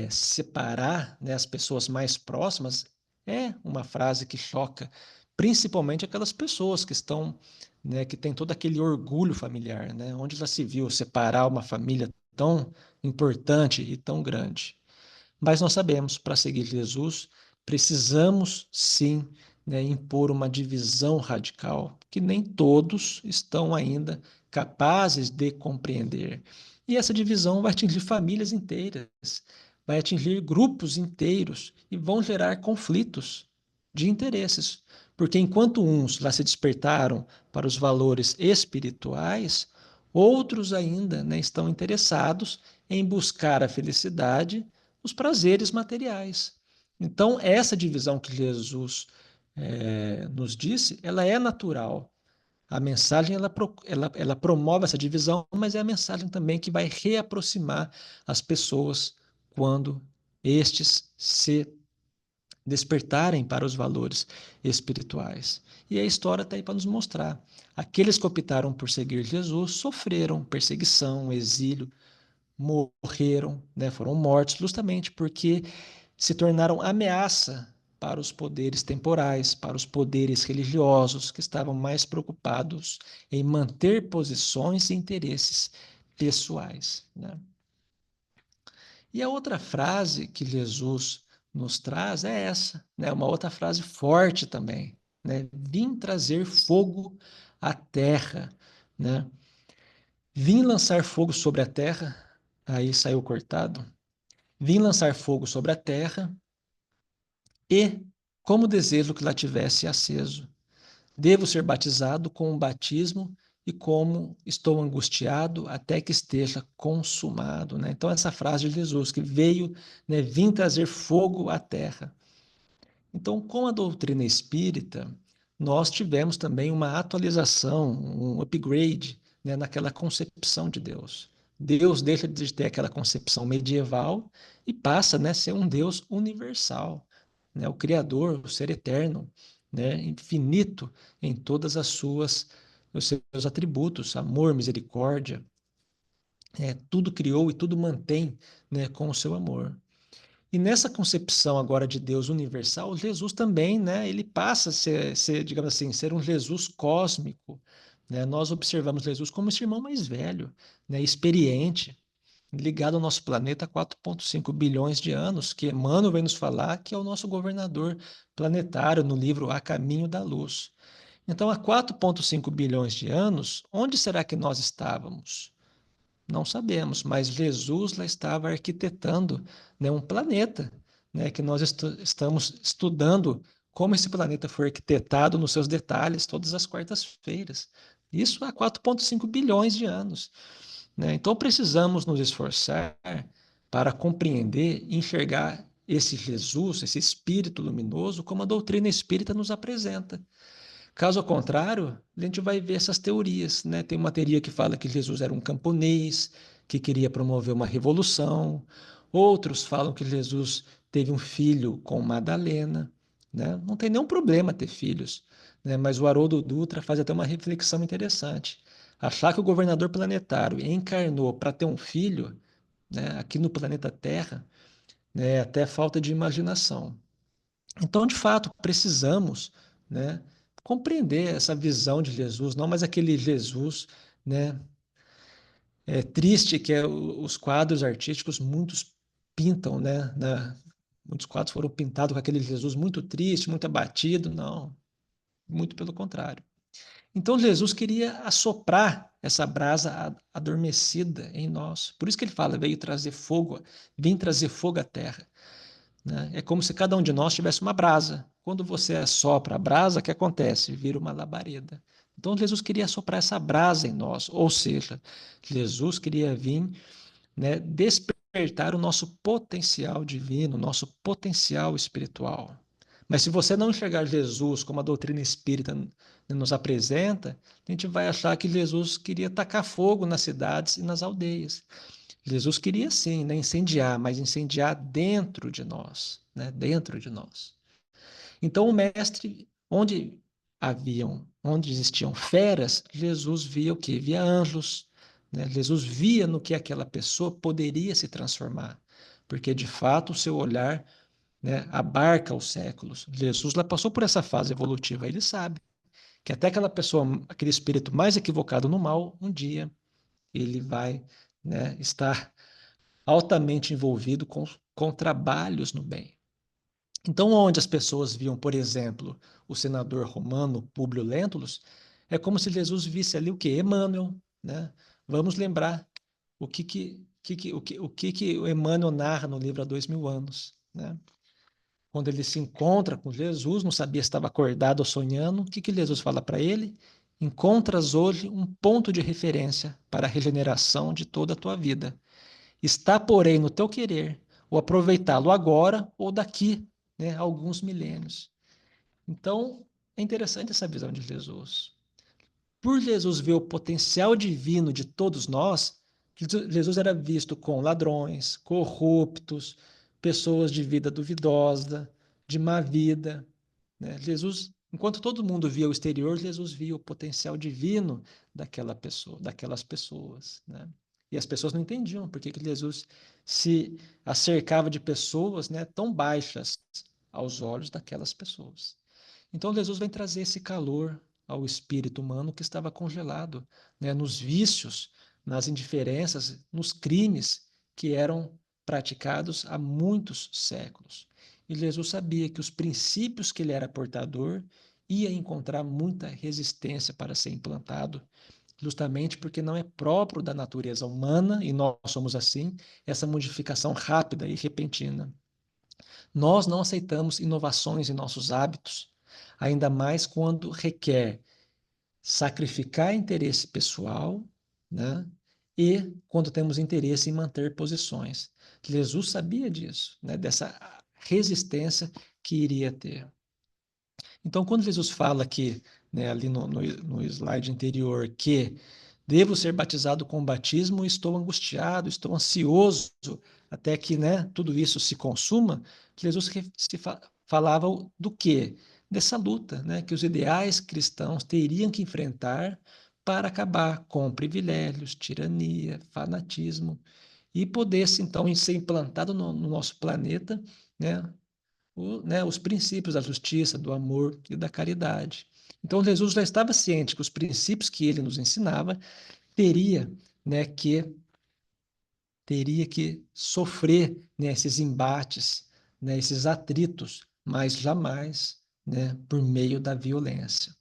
separar, né, as pessoas mais próximas é uma frase que choca, principalmente aquelas pessoas que estão, né, que têm todo aquele orgulho familiar, né, onde já se viu separar uma família tão importante e tão grande. Mas nós sabemos, para seguir Jesus, precisamos sim, né, impor uma divisão radical, que nem todos estão ainda capazes de compreender. E essa divisão vai atingir famílias inteiras, vai atingir grupos inteiros e vão gerar conflitos de interesses. Porque enquanto uns lá se despertaram para os valores espirituais, outros ainda, né, estão interessados em buscar a felicidade, os prazeres materiais. Então, essa divisão que Jesus nos disse, ela é natural. A mensagem ela promove essa divisão, mas é a mensagem também que vai reaproximar as pessoas quando estes se despertarem para os valores espirituais. E a história está aí para nos mostrar. Aqueles que optaram por seguir Jesus sofreram perseguição, exílio, morreram, né, foram mortos justamente porque se tornaram ameaça para os poderes temporais, para os poderes religiosos, que estavam mais preocupados em manter posições e interesses pessoais, né? E a outra frase que Jesus nos traz é essa, né? Uma outra frase forte também, né? Vim trazer fogo à terra, né? Vim lançar fogo sobre a terra, aí saiu cortado. Vim lançar fogo sobre a terra e, como desejo que lá tivesse aceso, devo ser batizado com um batismo e como estou angustiado até que esteja consumado, né? Então essa frase de Jesus que veio, né, vim trazer fogo à terra. Então, com a doutrina espírita, nós tivemos também uma atualização, um upgrade, né, naquela concepção de Deus. Deus deixa de ter aquela concepção medieval e passa, né, a ser um Deus universal, né, o Criador, o Ser eterno, né, infinito em todas os seus atributos, amor, misericórdia, tudo criou e tudo mantém, né, com o seu amor. E nessa concepção agora de Deus universal, Jesus também, né, ele passa a ser, digamos assim, ser um Jesus cósmico, né? Nós observamos Jesus como esse irmão mais velho, né, experiente, ligado ao nosso planeta há 4,5 bilhões de anos, que Emmanuel vem nos falar que é o nosso governador planetário no livro A Caminho da Luz. Então, há 4,5 bilhões de anos, onde será que nós estávamos? Não sabemos, mas Jesus lá estava arquitetando, né, um planeta, né, que nós estamos estudando como esse planeta foi arquitetado nos seus detalhes todas as quartas-feiras. Isso há 4,5 bilhões de anos, né? Então precisamos nos esforçar para compreender e enxergar esse Jesus, esse Espírito luminoso, como a doutrina espírita nos apresenta. Caso contrário, a gente vai ver essas teorias, né? Tem uma teoria que fala que Jesus era um camponês, que queria promover uma revolução. Outros falam que Jesus teve um filho com Madalena, né? Não tem nenhum problema ter filhos, né? Mas o Haroldo Dutra faz até uma reflexão interessante. Achar que o governador planetário encarnou para ter um filho, né, aqui no planeta Terra, né, é até falta de imaginação. Então, de fato, precisamos, né, compreender essa visão de Jesus, não mais aquele Jesus, né, triste que os quadros artísticos muitos pintam, né, muitos quadros foram pintados com aquele Jesus muito triste, muito abatido, não, muito pelo contrário. Então Jesus queria assoprar essa brasa adormecida em nós. Por isso que ele fala, veio trazer fogo, vim trazer fogo à terra. Né? É como se cada um de nós tivesse uma brasa. Quando você assopra a brasa, o que acontece? Vira uma labareda. Então Jesus queria assoprar essa brasa em nós, ou seja, Jesus queria vir, né, despertar o nosso potencial divino, nosso potencial espiritual. Mas se você não enxergar Jesus como a doutrina espírita nos apresenta, a gente vai achar que Jesus queria tacar fogo nas cidades e nas aldeias. Jesus queria sim, né, incendiar, mas incendiar dentro de nós, né, dentro de nós. Então o mestre, onde existiam feras, Jesus via o quê? Via anjos, né? Jesus via no que aquela pessoa poderia se transformar, porque de fato o seu olhar, né, abarca os séculos. Jesus lá passou por essa fase evolutiva, ele sabe que até aquela pessoa, aquele espírito mais equivocado no mal, um dia ele vai, né, estar altamente envolvido com trabalhos no bem. Então, onde as pessoas viam, por exemplo, o senador romano Públio Lentulus, é como se Jesus visse ali o quê? Emmanuel, né? Vamos lembrar o Emmanuel narra no livro há 2000 anos, né? Quando ele se encontra com Jesus, não sabia se estava acordado ou sonhando, o que Jesus fala para ele? Encontras hoje um ponto de referência para a regeneração de toda a tua vida. Está, porém, no teu querer, ou aproveitá-lo agora ou daqui, né, a alguns milênios. Então, é interessante essa visão de Jesus. Por Jesus ver o potencial divino de todos nós, Jesus era visto com ladrões, corruptos, pessoas de vida duvidosa, de má vida, né? Jesus, enquanto todo mundo via o exterior, Jesus via o potencial divino daquela pessoa, daquelas pessoas, né? E as pessoas não entendiam por que Jesus se acercava de pessoas, né, tão baixas aos olhos daquelas pessoas. Então Jesus vem trazer esse calor ao espírito humano que estava congelado, né, nos vícios, nas indiferenças, nos crimes que eram praticados há muitos séculos. E Jesus sabia que os princípios que ele era portador ia encontrar muita resistência para ser implantado, justamente porque não é próprio da natureza humana, e nós somos assim, essa modificação rápida e repentina. Nós não aceitamos inovações em nossos hábitos, ainda mais quando requer sacrificar interesse pessoal, né? E quando temos interesse em manter posições. Jesus sabia disso, né? Dessa resistência que iria ter. Então, quando Jesus fala que, né, ali no slide anterior, que devo ser batizado com o batismo, estou angustiado, estou ansioso, até que, né, tudo isso se consuma, Jesus falava do quê? Dessa luta, né, que os ideais cristãos teriam que enfrentar para acabar com privilégios, tirania, fanatismo, e pudesse, então, ser implantado no nosso planeta, né, os princípios da justiça, do amor e da caridade. Então, Jesus já estava ciente que os princípios que ele nos ensinava teria, né, que sofrer, né, esses embates, né, esses atritos, mas jamais, né, por meio da violência.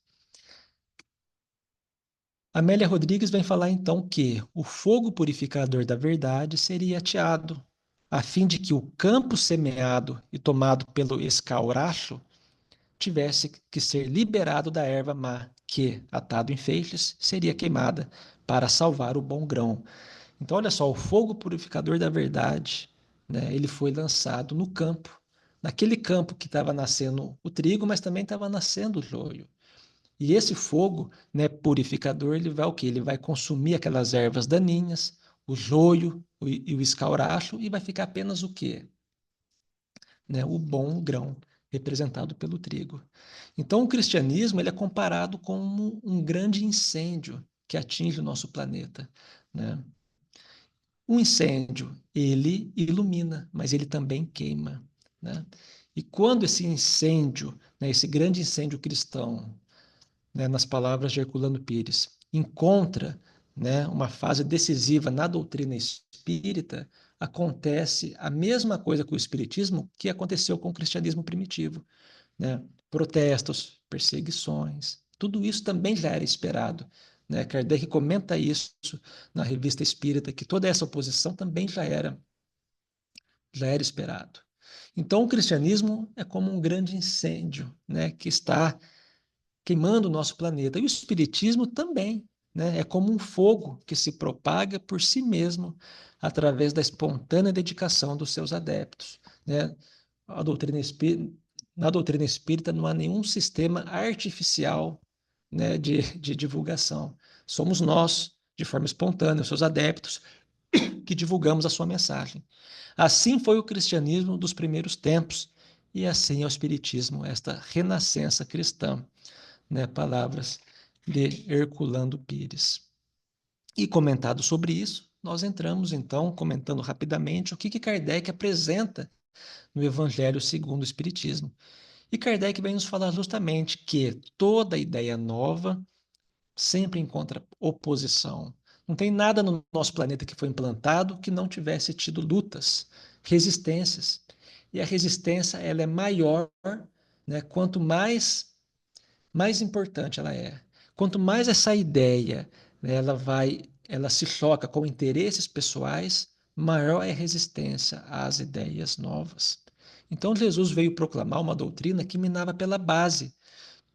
Amélia Rodrigues vem falar então que o fogo purificador da verdade seria ateado, a fim de que o campo semeado e tomado pelo escauracho tivesse que ser liberado da erva má, que, atado em feixes, seria queimada para salvar o bom grão. Então, olha só, o fogo purificador da verdade, né, ele foi lançado no campo, naquele campo que estava nascendo o trigo, mas também estava nascendo o joio. E esse fogo, né, purificador, ele vai o quê? Ele vai consumir aquelas ervas daninhas, o joio e o escauracho, e vai ficar apenas o quê? Né, o bom grão, representado pelo trigo. Então, o cristianismo ele é comparado com um grande incêndio que atinge o nosso planeta, né? O incêndio, ele ilumina, mas ele também queima, né? E quando esse incêndio, né, esse grande incêndio cristão, né, nas palavras de Herculano Pires, encontra, né, uma fase decisiva na doutrina espírita, acontece a mesma coisa com o espiritismo que aconteceu com o cristianismo primitivo, né? Protestos, perseguições, tudo isso também já era esperado, né? Kardec comenta isso na Revista Espírita, que toda essa oposição também já era esperado. Então, o cristianismo é como um grande incêndio, né, que está queimando o nosso planeta. E o espiritismo também, né, é como um fogo que se propaga por si mesmo através da espontânea dedicação dos seus adeptos, né? A doutrina espírita, na doutrina espírita não há nenhum sistema artificial, né, de divulgação. Somos nós, de forma espontânea, os seus adeptos, que divulgamos a sua mensagem. Assim foi o cristianismo dos primeiros tempos, e assim é o espiritismo, esta renascença cristã, né? Palavras de Herculano Pires. E comentado sobre isso, nós entramos então, comentando rapidamente o que Kardec apresenta no Evangelho segundo o Espiritismo. E Kardec vem nos falar justamente que toda ideia nova sempre encontra oposição. Não tem nada no nosso planeta que foi implantado que não tivesse tido lutas, resistências. E a resistência ela é maior, né, quanto mais importante ela é. Quanto mais essa ideia, né, ela se choca com interesses pessoais, maior é a resistência às ideias novas. Então Jesus veio proclamar uma doutrina que minava pela base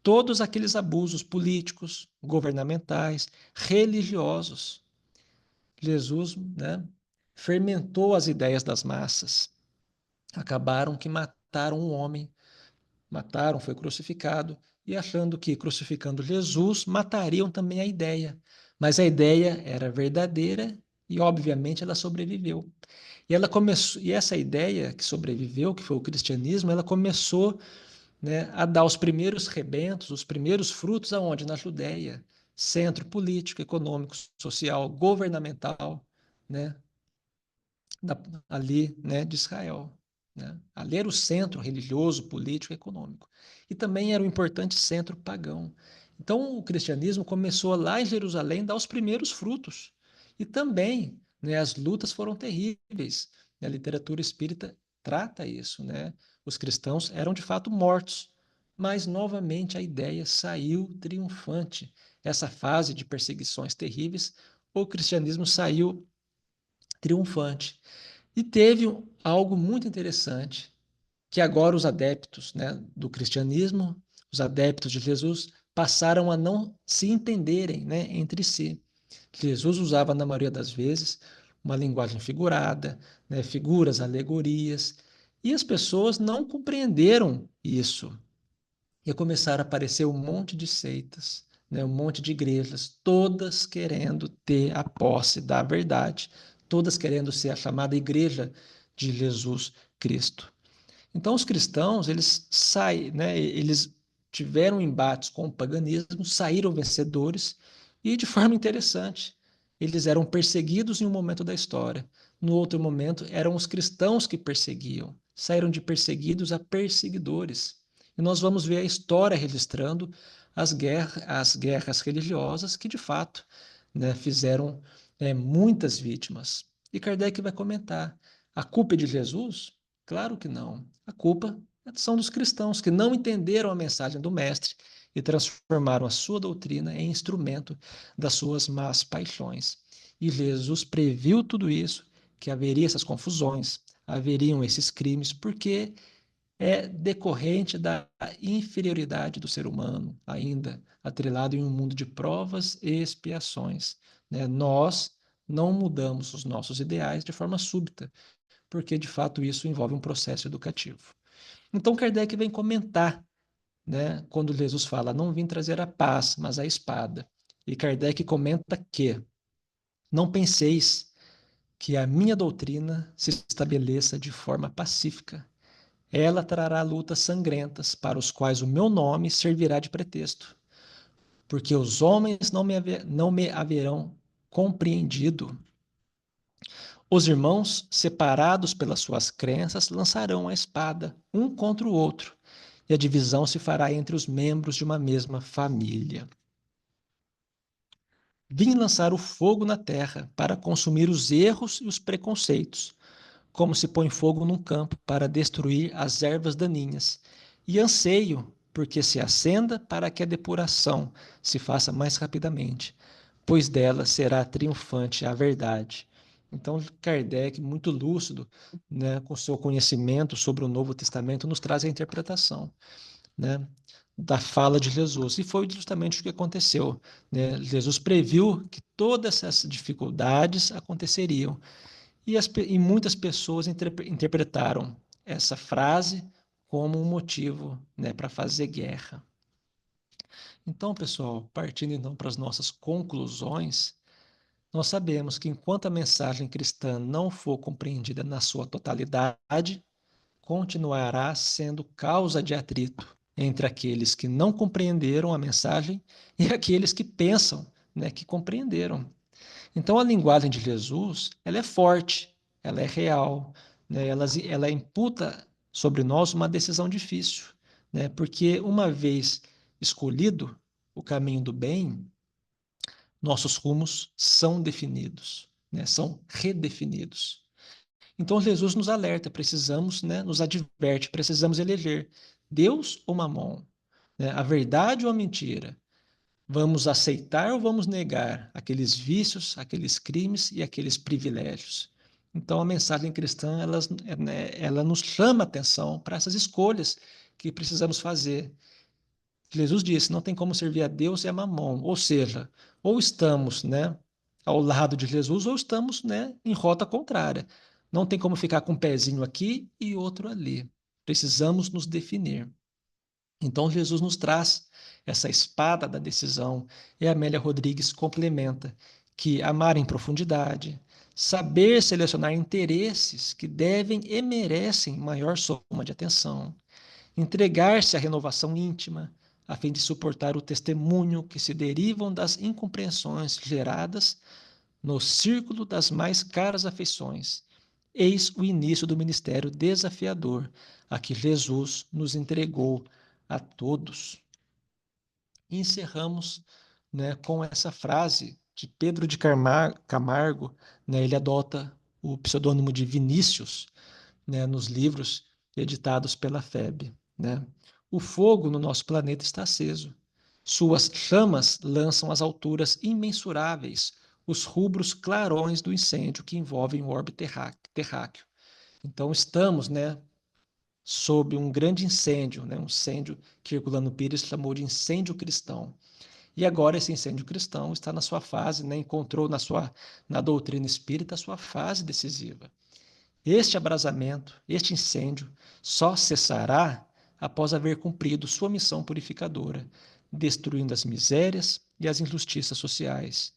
todos aqueles abusos políticos, governamentais, religiosos. Jesus, né, fermentou as ideias das massas. Acabaram que mataram um homem, mataram, foi crucificado, e achando que crucificando Jesus matariam também a ideia. Mas a ideia era verdadeira e, obviamente, ela sobreviveu. E ela começou, e essa ideia que sobreviveu, que foi o cristianismo, ela começou, né, a dar os primeiros rebentos, os primeiros frutos aonde? Na Judéia, centro político, econômico, social, governamental, né, ali, né, de Israel. Né? Ali era o centro religioso, político, econômico. E também era um importante centro pagão. Então, o cristianismo começou lá em Jerusalém a dar os primeiros frutos. E também, né, as lutas foram terríveis. A literatura espírita trata isso. Né? Os cristãos eram, de fato, mortos. Mas, novamente, a ideia saiu triunfante. Essa fase de perseguições terríveis, o cristianismo saiu triunfante. E teve algo muito interessante, que agora os adeptos, né, do cristianismo, os adeptos de Jesus, passaram a não se entenderem, né, entre si. Jesus usava, na maioria das vezes, uma linguagem figurada, né, figuras, alegorias, e as pessoas não compreenderam isso. E começaram a aparecer um monte de seitas, né, um monte de igrejas, todas querendo ter a posse da verdade, todas querendo ser a chamada igreja de Jesus Cristo. Então, os cristãos, eles saem, né, eles tiveram embates com o paganismo, saíram vencedores e, de forma interessante, eles eram perseguidos em um momento da história. No outro momento, eram os cristãos que perseguiam. Saíram de perseguidos a perseguidores. E nós vamos ver a história registrando as guerras religiosas que, de fato, né, fizeram muitas vítimas. E Kardec vai comentar: a culpa é de Jesus? Claro que não. A culpa são dos cristãos que não entenderam a mensagem do Mestre e transformaram a sua doutrina em instrumento das suas más paixões. E Jesus previu tudo isso, que haveria essas confusões, haveriam esses crimes, porque é decorrente da inferioridade do ser humano, ainda atrelado em um mundo de provas e expiações, né? Nós não mudamos os nossos ideais de forma súbita, porque de fato isso envolve um processo educativo. Então Kardec vem comentar, né, quando Jesus fala: não vim trazer a paz, mas a espada. E Kardec comenta que não penseis que a minha doutrina se estabeleça de forma pacífica. Ela trará lutas sangrentas, para os quais o meu nome servirá de pretexto, porque os homens não me haverão compreendido. Os irmãos, separados pelas suas crenças, lançarão a espada um contra o outro, e a divisão se fará entre os membros de uma mesma família. Vim lançar o fogo na terra para consumir os erros e os preconceitos, como se põe fogo num campo para destruir as ervas daninhas, e anseio porque se acenda para que a depuração se faça mais rapidamente, pois dela será triunfante a verdade. Então, Kardec, muito lúcido, né, com seu conhecimento sobre o Novo Testamento, nos traz a interpretação, né, da fala de Jesus. E foi justamente o que aconteceu, né? Jesus previu que todas essas dificuldades aconteceriam. E muitas pessoas interpretaram essa frase como um motivo, né, para fazer guerra. Então, pessoal, partindo então para as nossas conclusões, nós sabemos que enquanto a mensagem cristã não for compreendida na sua totalidade, continuará sendo causa de atrito entre aqueles que não compreenderam a mensagem e aqueles que pensam, né, que compreenderam. Então, a linguagem de Jesus, ela é forte, ela é real, né? Ela imputa sobre nós uma decisão difícil, né? Porque uma vez escolhido o caminho do bem, nossos rumos são definidos, né? São redefinidos. Então, Jesus nos alerta, precisamos, né, nos adverte, precisamos eleger Deus ou Mamon, né? A verdade ou a mentira. Vamos aceitar ou vamos negar aqueles vícios, aqueles crimes e aqueles privilégios? Então, a mensagem cristã, ela nos chama a atenção para essas escolhas que precisamos fazer. Jesus disse, não tem como servir a Deus e a Mamon, ou seja, ou estamos, né, ao lado de Jesus, ou estamos, né, em rota contrária. Não tem como ficar com um pezinho aqui e outro ali. Precisamos nos definir. Então, Jesus nos traz essa espada da decisão, e a Amélia Rodrigues complementa que amar em profundidade, saber selecionar interesses que devem e merecem maior soma de atenção, entregar-se à renovação íntima, a fim de suportar o testemunho que se derivam das incompreensões geradas no círculo das mais caras afeições. Eis o início do ministério desafiador a que Jesus nos entregou a todos. E encerramos, né, com essa frase de Pedro de Camargo, né, ele adota o pseudônimo de Vinícius, né, nos livros editados pela FEB, né? O fogo no nosso planeta está aceso. Suas chamas lançam às alturas imensuráveis os rubros clarões do incêndio que envolvem o orbe terráqueo. Então estamos, né, sob um grande incêndio, né, um incêndio que Herculano Pires chamou de incêndio cristão. E agora esse incêndio cristão está na sua fase, né, encontrou na doutrina espírita a sua fase decisiva. Este abrasamento, este incêndio, só cessará após haver cumprido sua missão purificadora, destruindo as misérias e as injustiças sociais,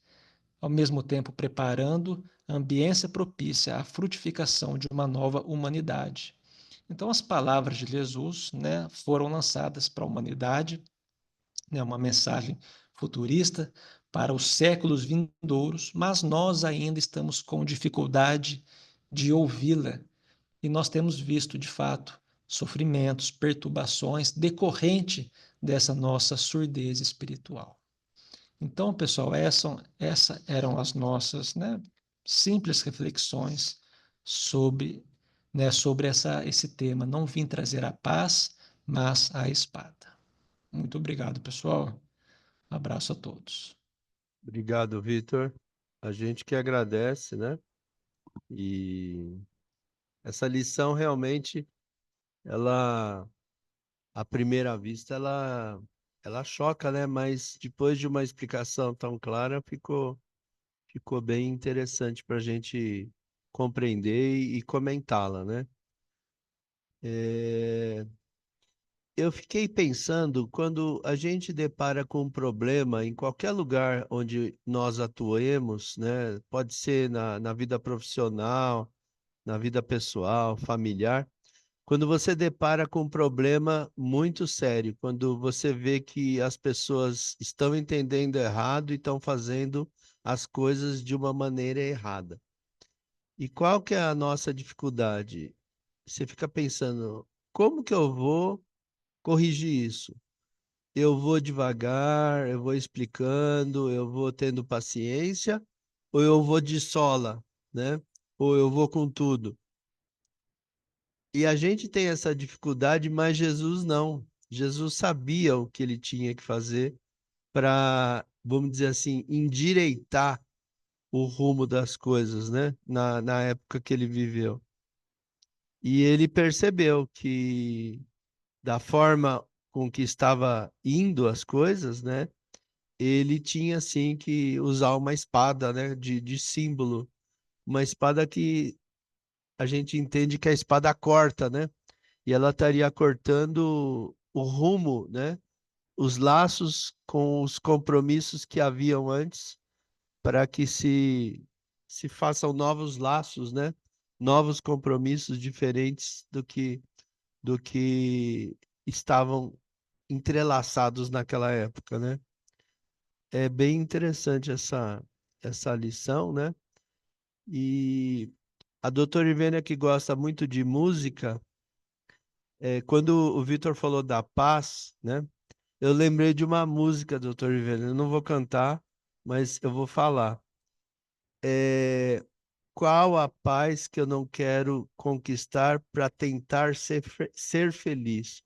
ao mesmo tempo preparando a ambiência propícia à frutificação de uma nova humanidade. Então, as palavras de Jesus, né, foram lançadas para a humanidade, né, uma mensagem futurista para os séculos vindouros, mas nós ainda estamos com dificuldade de ouvi-la. E nós temos visto, de fato, sofrimentos, perturbações decorrente dessa nossa surdez espiritual. Então, pessoal, essas eram as nossas, né, simples reflexões sobre, né, sobre esse tema. Não vim trazer a paz, mas a espada. Muito obrigado, pessoal. Abraço a todos. Obrigado, Vitor. A gente que agradece, né? E essa lição realmente, ela, à primeira vista, ela choca, né? Mas depois de uma explicação tão clara, ficou bem interessante para a gente compreender e comentá-la, né? É, eu fiquei pensando, quando a gente depara com um problema em qualquer lugar onde nós atuemos, né? Pode ser na vida profissional, na vida pessoal, familiar, quando você depara com um problema muito sério, quando você vê que as pessoas estão entendendo errado e estão fazendo as coisas de uma maneira errada. E qual que é a nossa dificuldade? Você fica pensando, como que eu vou corrigir isso? Eu vou devagar, eu vou explicando, eu vou tendo paciência, ou eu vou de sola, né? Ou eu vou com tudo. E a gente tem essa dificuldade, mas Jesus não. Jesus sabia o que ele tinha que fazer para, vamos dizer assim, endireitar o rumo das coisas, né? Na época que ele viveu. E ele percebeu que, da forma com que estava indo as coisas, né? Ele tinha, assim, que usar uma espada, né? De símbolo. Uma espada que a gente entende que a espada corta, né? E ela estaria cortando o rumo, né? Os laços com os compromissos que haviam antes, para que se façam novos laços, né? Novos compromissos diferentes do que estavam entrelaçados naquela época, né? É bem interessante essa lição, né? E a doutora Ivênia, que gosta muito de música, quando o Vitor falou da paz, né? Eu lembrei de uma música, doutor Ivênia. Eu não vou cantar, mas eu vou falar. É, qual a paz que eu não quero conquistar para tentar ser feliz?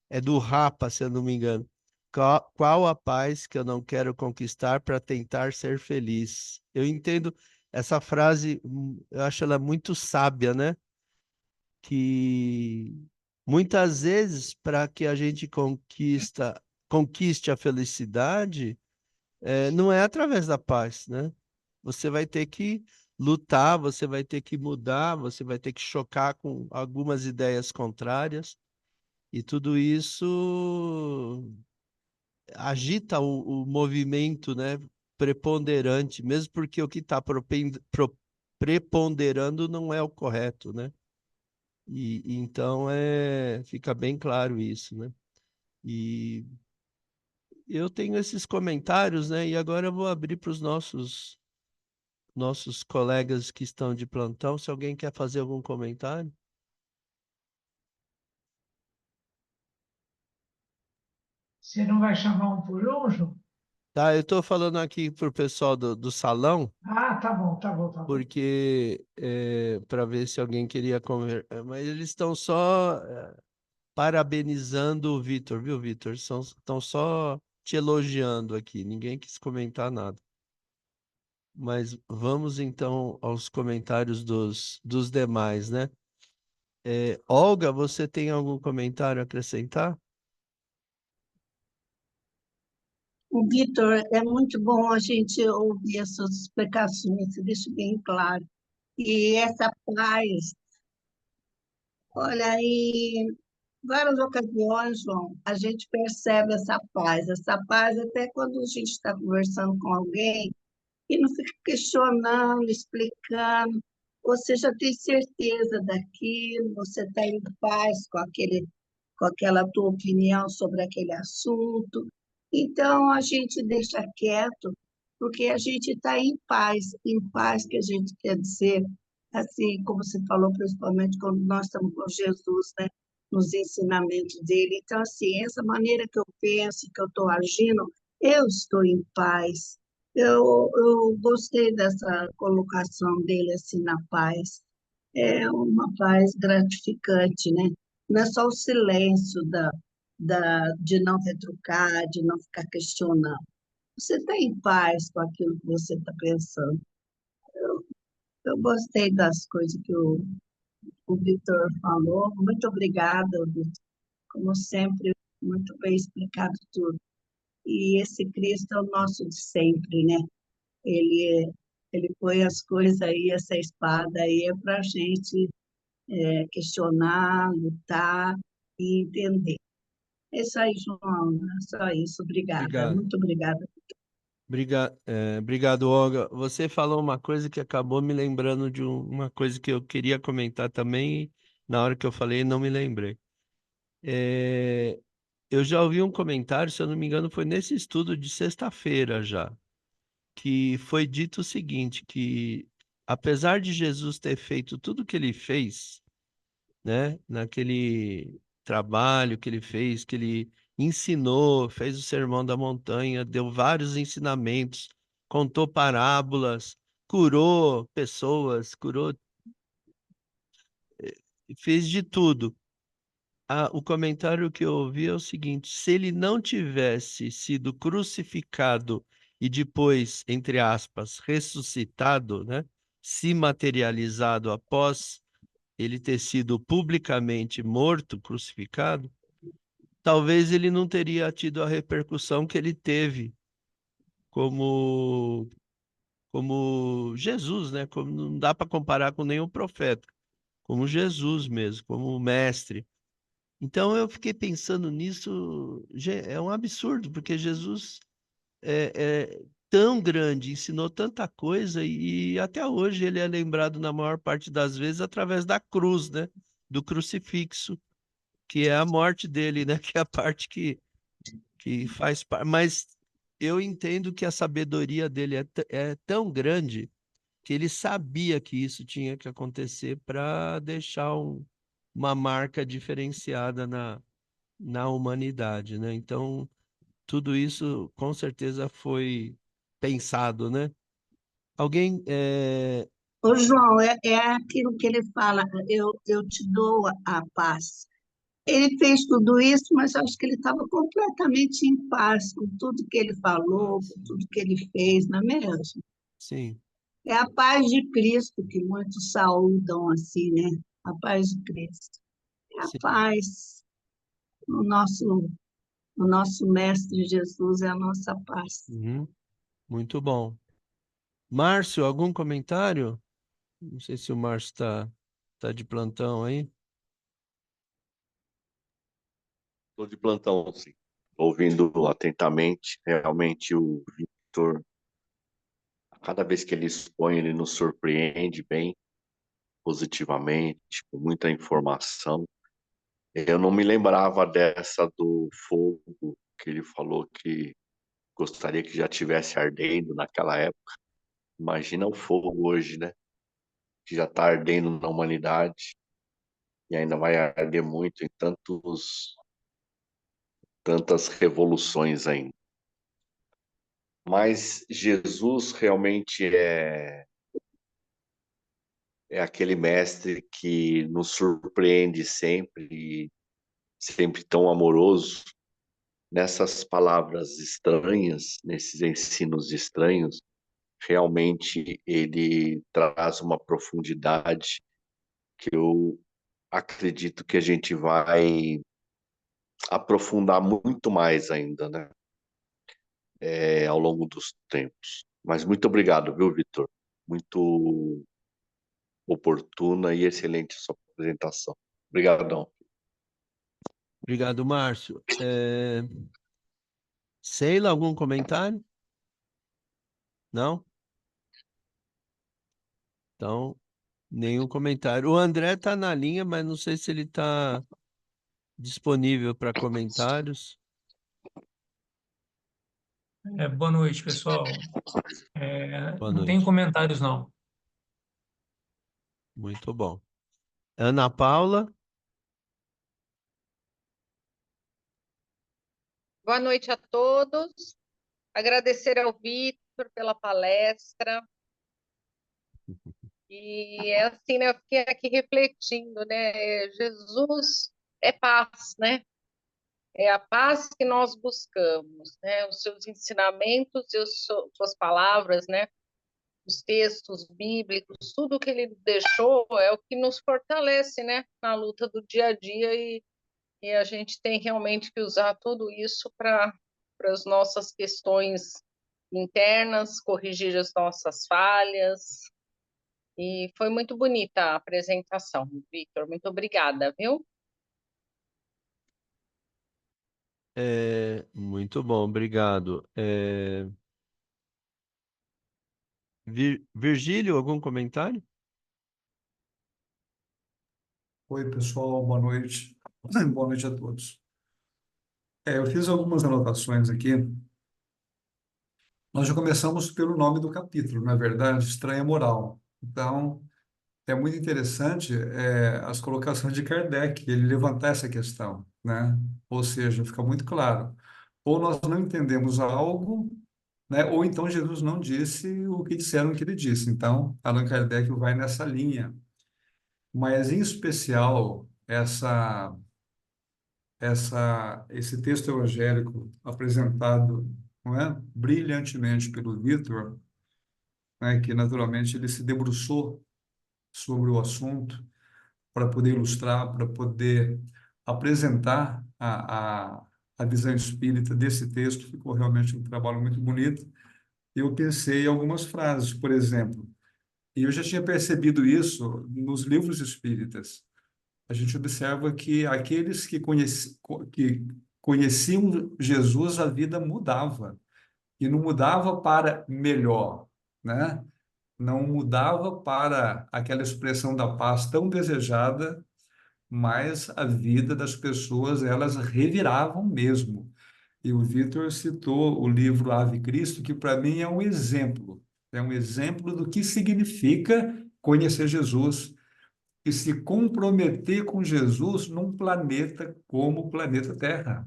É do Rapa, se eu não me engano. Qual a paz que eu não quero conquistar para tentar ser feliz? Eu entendo essa frase, eu acho ela muito sábia, né? Que muitas vezes, para que a gente conquiste a felicidade, não é através da paz, né? Você vai ter que lutar, você vai ter que mudar, você vai ter que chocar com algumas ideias contrárias, e tudo isso agita o movimento, né, preponderante, mesmo porque o que está preponderando não é o correto, né? E então fica bem claro isso, né? E eu tenho esses comentários, né? E agora eu vou abrir para os nossos colegas que estão de plantão. Se alguém quer fazer algum comentário. Você não vai chamar um por um, Ju? Tá, eu estou falando aqui para o pessoal do salão, Ah, tá bom, tá bom, tá bom. porque para ver se alguém queria conversar. Mas eles estão só parabenizando o Vitor, viu, Vitor? Estão só te elogiando aqui. Ninguém quis comentar nada. Mas vamos então aos comentários dos demais, né? Olga, você tem algum comentário a acrescentar? Vitor, é muito bom a gente ouvir as suas explicações, você deixa bem claro. E essa paz, olha, em várias ocasiões, João, a gente percebe essa paz até quando a gente está conversando com alguém e não fica questionando, explicando, você já tem certeza daquilo, você está em paz com aquela tua opinião sobre aquele assunto. Então, a gente deixa quieto, porque a gente está em paz que a gente quer dizer, assim como você falou, principalmente quando nós estamos com Jesus, né? Nos ensinamentos dele. Então, assim, essa maneira que eu penso, que eu estou agindo, eu estou em paz. Eu gostei dessa colocação dele, assim, na paz. É uma paz gratificante, né? Não é só o silêncio de não retrucar, de não ficar questionando. Você está em paz com aquilo que você está pensando. Eu gostei das coisas que o Vitor falou. Muito obrigada, Vitor. Como sempre, muito bem explicado tudo. E esse Cristo é o nosso de sempre, né? Ele põe as coisas aí, essa espada aí é para a gente questionar, lutar e entender. É isso aí, João. É só isso. Obrigada. Obrigado. Muito obrigada. Obrigado, Olga. Você falou uma coisa que acabou me lembrando de uma coisa que eu queria comentar também, e na hora que eu falei, não me lembrei. É, eu já ouvi um comentário, se eu não me engano, foi nesse estudo de sexta-feira já, que foi dito o seguinte, que apesar de Jesus ter feito tudo o que ele fez, né, naquele trabalho que ele fez, que ele ensinou, fez o Sermão da Montanha, deu vários ensinamentos, contou parábolas, curou pessoas, curou, fez de tudo. O comentário que eu ouvi é o seguinte: se ele não tivesse sido crucificado e depois, entre aspas, ressuscitado, né, se materializado após ele ter sido publicamente morto, crucificado, talvez ele não teria tido a repercussão que ele teve como como Jesus, né? Como não dá para comparar com nenhum profeta, como Jesus mesmo, como mestre. Então eu fiquei pensando nisso, é um absurdo, porque Jesus é tão grande, ensinou tanta coisa e até hoje ele é lembrado na maior parte das vezes através da cruz, né? Do crucifixo, que é a morte dele, né? Que é a parte que faz parte. Mas eu entendo que a sabedoria dele é tão grande que ele sabia que isso tinha que acontecer para deixar uma marca diferenciada na humanidade, né? Então, tudo isso com certeza foi pensado, né? Alguém, Ô, João, é aquilo que ele fala, eu te dou a paz. Ele fez tudo isso, mas eu acho que ele estava completamente em paz com tudo que ele falou, com tudo que ele fez, não é mesmo? sim, É a paz de Cristo que muitos saúdam assim, né? A paz de Cristo. É a sim. paz. O nosso Mestre Jesus é a nossa paz. Uhum, muito bom. Márcio, algum comentário? Não sei se o Márcio tá de plantão aí. Estou de plantão, sim. Ouvindo atentamente, realmente o Victor, a cada vez que ele expõe, ele nos surpreende bem, positivamente, com muita informação. Eu não me lembrava dessa do fogo que ele falou que gostaria que já tivesse ardendo naquela época. Imagina o fogo hoje, né? Que já está ardendo na humanidade e ainda vai arder muito em tantas revoluções ainda. Mas Jesus realmente é aquele mestre que nos surpreende sempre, sempre tão amoroso. Nessas palavras estranhas, nesses ensinos estranhos, realmente ele traz uma profundidade que eu acredito que a gente vai aprofundar muito mais ainda, né? Ao longo dos tempos. Mas muito obrigado, viu, Vitor? Muito oportuna e excelente a sua apresentação. Obrigadão. Obrigado, Márcio. Sheila, algum comentário? Não? Então, nenhum comentário. O André está na linha, mas não sei se ele está disponível para comentários. Boa noite, pessoal. Boa Não tem noite. comentários, não. Muito bom. Ana Paula, Boa noite a todos. Agradecer ao Vitor pela palestra. E é assim, né? Eu fiquei aqui refletindo, né? Jesus é paz, né? é a paz que nós buscamos, né? Os seus ensinamentos e suas palavras, né? Os textos bíblicos, tudo que ele deixou é o que nos fortalece, né? Na luta do dia a dia e a gente tem realmente que usar tudo isso para as nossas questões internas, corrigir as nossas falhas. E foi muito bonita a apresentação, Victor. Muito obrigada, viu? Muito bom, obrigado. Virgílio, algum comentário? Oi, pessoal, boa noite. Boa noite a todos. Eu fiz algumas anotações aqui. Nós já começamos pelo nome do capítulo, na verdade, estranha moral. Então, é muito interessante as colocações de Kardec, ele levantar essa questão, né? Ou seja, fica muito claro. Ou nós não entendemos algo, né? Ou então Jesus não disse o que disseram que ele disse. Então, Allan Kardec vai nessa linha. Mas, em especial, esse texto evangélico apresentado, não é, brilhantemente pelo Vitor, né, que naturalmente ele se debruçou sobre o assunto para poder ilustrar, para poder apresentar a visão espírita desse texto. Ficou realmente um trabalho muito bonito. Eu pensei em algumas frases, por exemplo, e eu já tinha percebido isso nos livros espíritas. A gente observa que aqueles que conheciam Jesus, a vida mudava. E não mudava para melhor, né? Não mudava para aquela expressão da paz tão desejada, mas a vida das pessoas, elas reviravam mesmo. E o Vitor citou o livro Ave Cristo, que para mim é um exemplo do que significa conhecer Jesus e se comprometer com Jesus num planeta como o planeta Terra,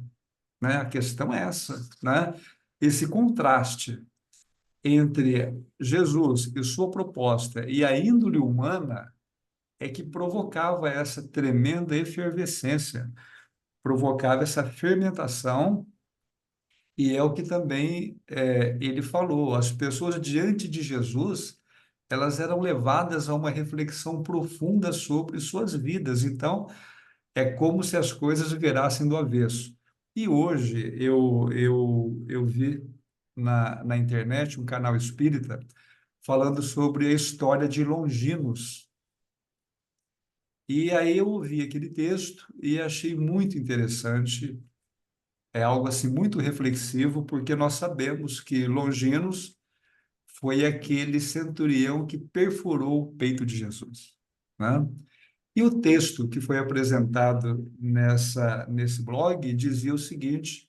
né? A questão é essa, né? Esse contraste entre Jesus e sua proposta e a índole humana é que provocava essa tremenda efervescência, provocava essa fermentação, e é o que também ele falou, as pessoas diante de Jesus, elas eram levadas a uma reflexão profunda sobre suas vidas. Então, é como se as coisas virassem do avesso. E hoje eu vi na internet um canal espírita falando sobre a história de Longinos. E aí eu ouvi aquele texto e achei muito interessante. É algo assim muito reflexivo, porque nós sabemos que Longinos foi aquele centurião que perfurou o peito de Jesus, né? E o texto que foi apresentado nesse blog dizia o seguinte,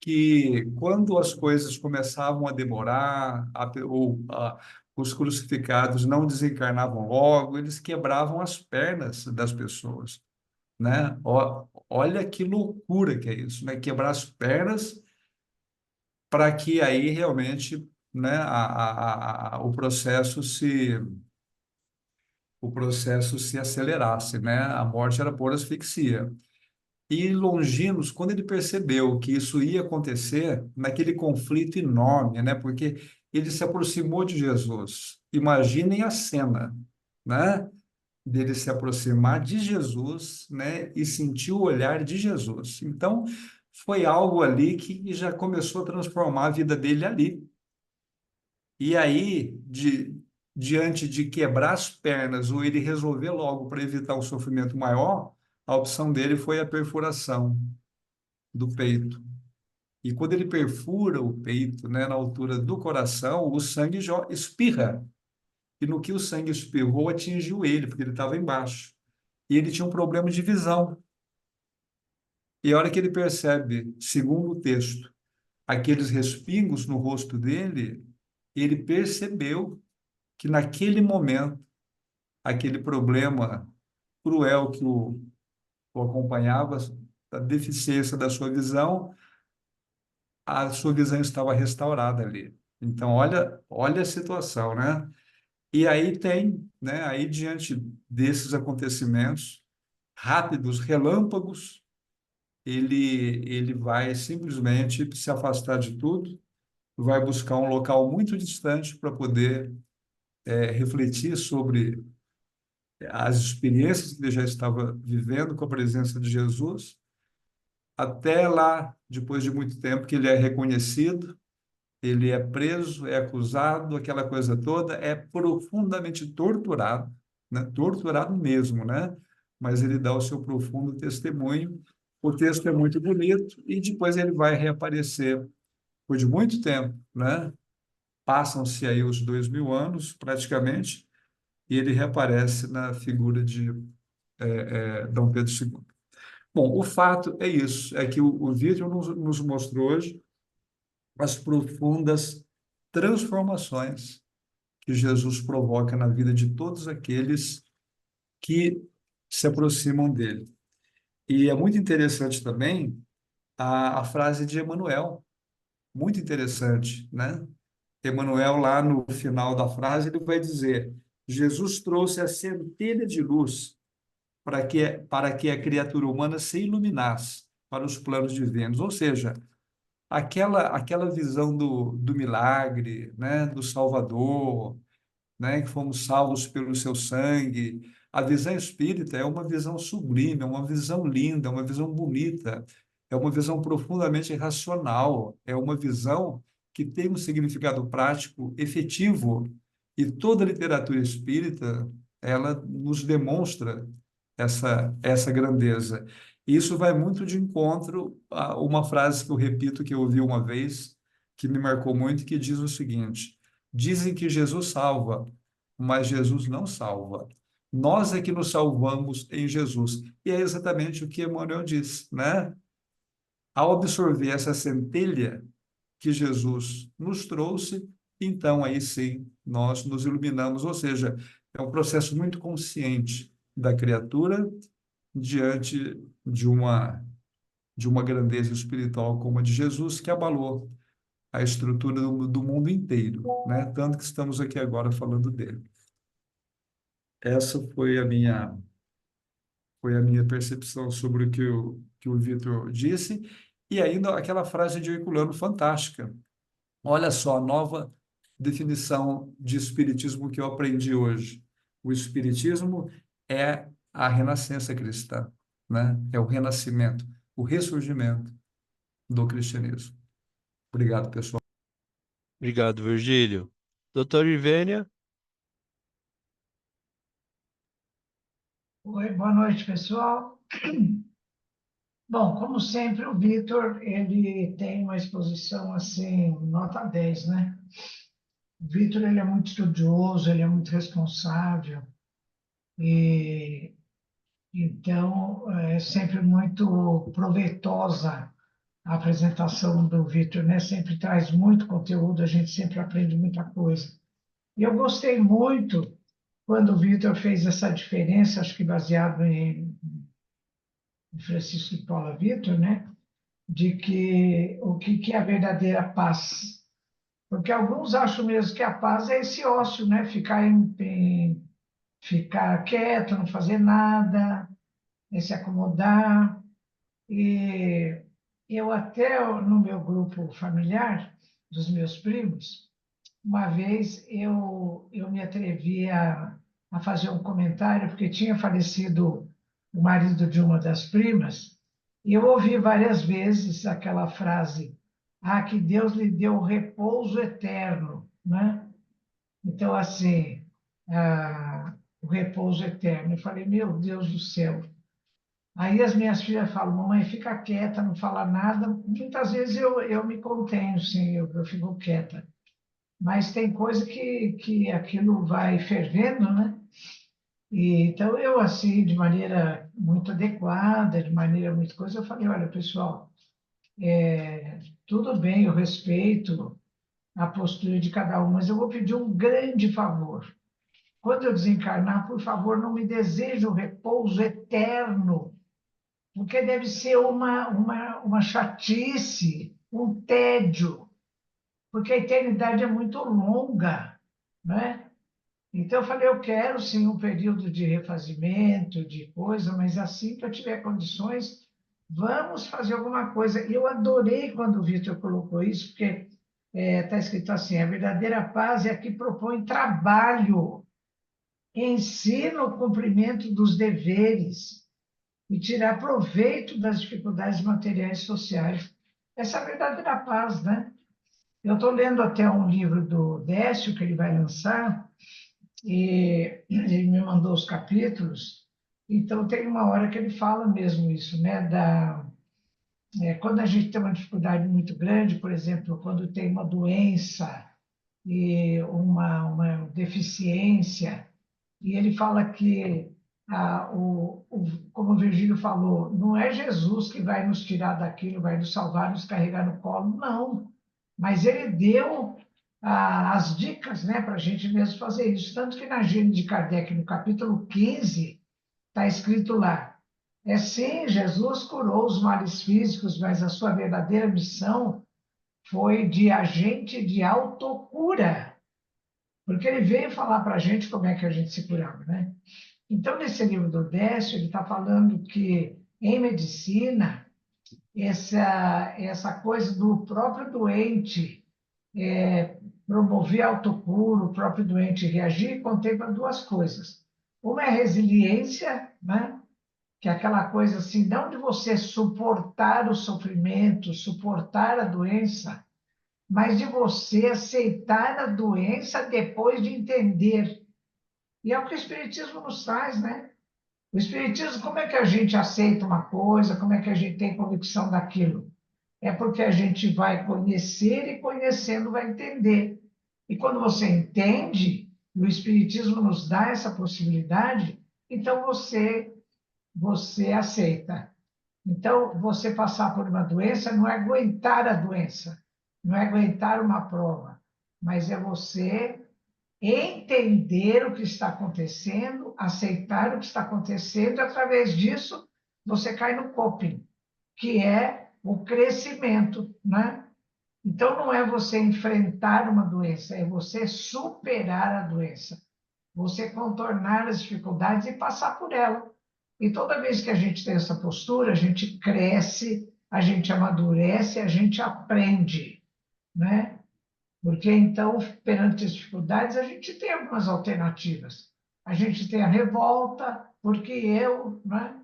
que quando as coisas começavam a demorar, os crucificados não desencarnavam logo, eles quebravam as pernas das pessoas, né? Olha que loucura que é isso, né? Quebrar as pernas para que aí realmente, né, o processo se acelerasse, né? A morte era por asfixia. E Longinos, quando ele percebeu que isso ia acontecer, naquele conflito enorme, né? Porque ele se aproximou de Jesus. Imaginem a cena, né? Dele se aproximar de Jesus, né? E sentir o olhar de Jesus. Então, foi algo ali que já começou a transformar a vida dele ali. E aí, diante de quebrar as pernas ou ele resolver logo para evitar um sofrimento maior, a opção dele foi a perfuração do peito. E quando ele perfura o peito, né, na altura do coração, o sangue espirra. E no que o sangue espirrou, atingiu ele, porque ele estava embaixo. E ele tinha um problema de visão. E a hora que ele percebe, segundo o texto, aqueles respingos no rosto dele, ele percebeu que naquele momento, aquele problema cruel que o acompanhava, a deficiência da sua visão, a sua visão estava restaurada ali. Então, olha a situação, né? E aí tem, né, aí diante desses acontecimentos rápidos, relâmpagos, ele vai simplesmente se afastar de tudo, vai buscar um local muito distante para poder refletir sobre as experiências que ele já estava vivendo com a presença de Jesus, até lá, depois de muito tempo, que ele é reconhecido, ele é preso, é acusado, aquela coisa toda, é profundamente torturado, né? Torturado mesmo, né? Mas ele dá o seu profundo testemunho. O texto é muito bonito e depois ele vai reaparecer por de muito tempo, né? Passam-se aí os 2000 anos, praticamente, e ele reaparece na figura de Dom Pedro II. Bom, o fato é isso, é que o vídeo nos mostrou hoje as profundas transformações que Jesus provoca na vida de todos aqueles que se aproximam dele. E é muito interessante também a frase de Emmanuel, muito interessante, né? Emmanuel, lá no final da frase, ele vai dizer: Jesus trouxe a centelha de luz para que a criatura humana se iluminasse para os planos divinos. Ou seja, aquela visão do milagre, né, do Salvador, né, que fomos salvos pelo seu sangue. A visão espírita é uma visão sublime, é uma visão linda, é uma visão bonita, é uma visão profundamente racional, é uma visão que tem um significado prático efetivo. E toda a literatura espírita, ela nos demonstra essa grandeza. Isso vai muito de encontro a uma frase que eu repito, que eu ouvi uma vez, que me marcou muito, que diz o seguinte: dizem que Jesus salva, mas Jesus não salva. Nós é que nos salvamos em Jesus. E é exatamente o que Emmanuel diz, né? Ao absorver essa centelha que Jesus nos trouxe, então aí sim nós nos iluminamos, ou seja, é um processo muito consciente da criatura diante de uma grandeza espiritual como a de Jesus, que abalou a estrutura do mundo inteiro, né? Tanto que estamos aqui agora falando dele. Essa foi a minha percepção sobre o que o Vitor disse, e ainda aquela frase de Herculano fantástica. Olha só a nova definição de espiritismo que eu aprendi hoje. O espiritismo é a renascença cristã, né? É o renascimento, o ressurgimento do cristianismo. Obrigado, pessoal. Obrigado, Virgílio. Doutor Ivênia? Oi, boa noite, pessoal. Bom, como sempre, o Vitor, ele tem uma exposição, assim, nota 10, né? O Vitor, ele é muito estudioso, ele é muito responsável, e então é sempre muito proveitosa a apresentação do Vitor, né? Sempre traz muito conteúdo, a gente sempre aprende muita coisa. E eu gostei muito quando o Vitor fez essa diferença, acho que baseado em Francisco de Paula Vitor, né? De que o que é a verdadeira paz. Porque alguns acham mesmo que a paz é esse ócio, né? Ficar quieto, não fazer nada, se acomodar. E eu até no meu grupo familiar, dos meus primos, uma vez eu me atrevi a fazer um comentário, porque tinha falecido o marido de uma das primas, e eu ouvi várias vezes aquela frase: ah, que Deus lhe deu repouso eterno, né? Então, assim, o repouso eterno. Eu falei, meu Deus do céu. Aí as minhas filhas falam, mamãe, fica quieta, não fala nada. Muitas vezes eu me contenho, sim, eu fico quieta. Mas tem coisa que aquilo vai fervendo, né? E, então eu, assim, de maneira muito adequada, de maneira muito coisa, eu falei, olha, pessoal, tudo bem, eu respeito a postura de cada um, mas eu vou pedir um grande favor. Quando eu desencarnar, por favor, não me deseje o repouso eterno, porque deve ser uma chatice, um tédio, porque a eternidade é muito longa, né? Então eu falei, eu quero sim um período de refazimento, de coisa, mas assim que eu tiver condições, Vamos fazer alguma coisa. E eu adorei quando o Vitor colocou isso, porque está escrito assim: a verdadeira paz é a que propõe trabalho, ensina o cumprimento dos deveres e tirar proveito das dificuldades materiais e sociais. Essa é a verdadeira paz, né? Eu estou lendo até um livro do Décio, que ele vai lançar, e ele me mandou os capítulos, então tem uma hora que ele fala mesmo isso, né? Quando a gente tem uma dificuldade muito grande, por exemplo, quando tem uma doença e uma deficiência, e ele fala que, como o Virgílio falou, não é Jesus que vai nos tirar daquilo, vai nos salvar, nos carregar no colo, não. Mas ele deu as dicas, né, para a gente mesmo fazer isso. Tanto que na Gênese de Kardec, no capítulo 15, está escrito lá: sim, Jesus curou os males físicos, mas a sua verdadeira missão foi de agente de autocura, porque ele veio falar para a gente como é que a gente se curava, né? Então, nesse livro do Décio, ele está falando que, em medicina, essa coisa do próprio doente promover a autocura, o próprio doente reagir, contempla duas coisas. Uma é a resiliência, né? Que é aquela coisa assim, não de você suportar o sofrimento, suportar a doença, mas de você aceitar a doença depois de entender. E é o que o Espiritismo nos traz, né? O Espiritismo, como é que a gente aceita uma coisa, como é que a gente tem convicção daquilo? É porque a gente vai conhecer e conhecendo vai entender. E quando você entende, e o Espiritismo nos dá essa possibilidade, então você aceita. Então, você passar por uma doença não é aguentar a doença, não é aguentar uma prova, mas é você entender o que está acontecendo, aceitar o que está acontecendo, e através disso você cai no coping, que é o crescimento, né? Então não é você enfrentar uma doença, é você superar a doença, você contornar as dificuldades e passar por ela. E toda vez que a gente tem essa postura, a gente cresce, a gente amadurece, a gente aprende, né? Porque, então, perante as dificuldades, a gente tem algumas alternativas. A gente tem a revolta, porque né?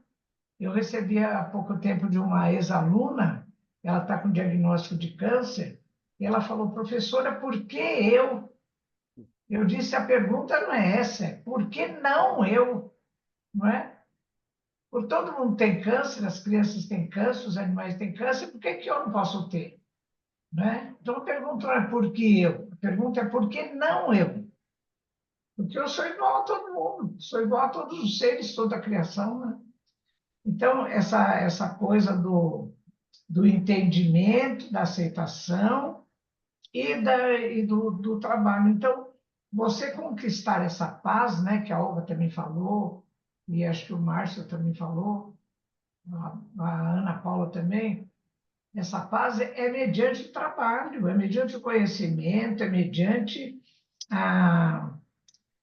Eu recebi há pouco tempo de uma ex-aluna, ela está com diagnóstico de câncer, e ela falou: professora, por que eu? Eu disse: a pergunta não é essa, é por que não eu? Não é? Por todo mundo tem câncer, as crianças têm câncer, os animais têm câncer, por que que eu não posso ter? Né? Então a pergunta não é por que eu, a pergunta é por que não eu? Porque eu sou igual a todo mundo, sou igual a todos os seres, toda a criação, né? Então, essa coisa do entendimento, da aceitação e do trabalho. Então, você conquistar essa paz, né, que a Olga também falou, e acho que o Márcio também falou, a Ana Paula também, essa paz é mediante o trabalho, é mediante o conhecimento, é mediante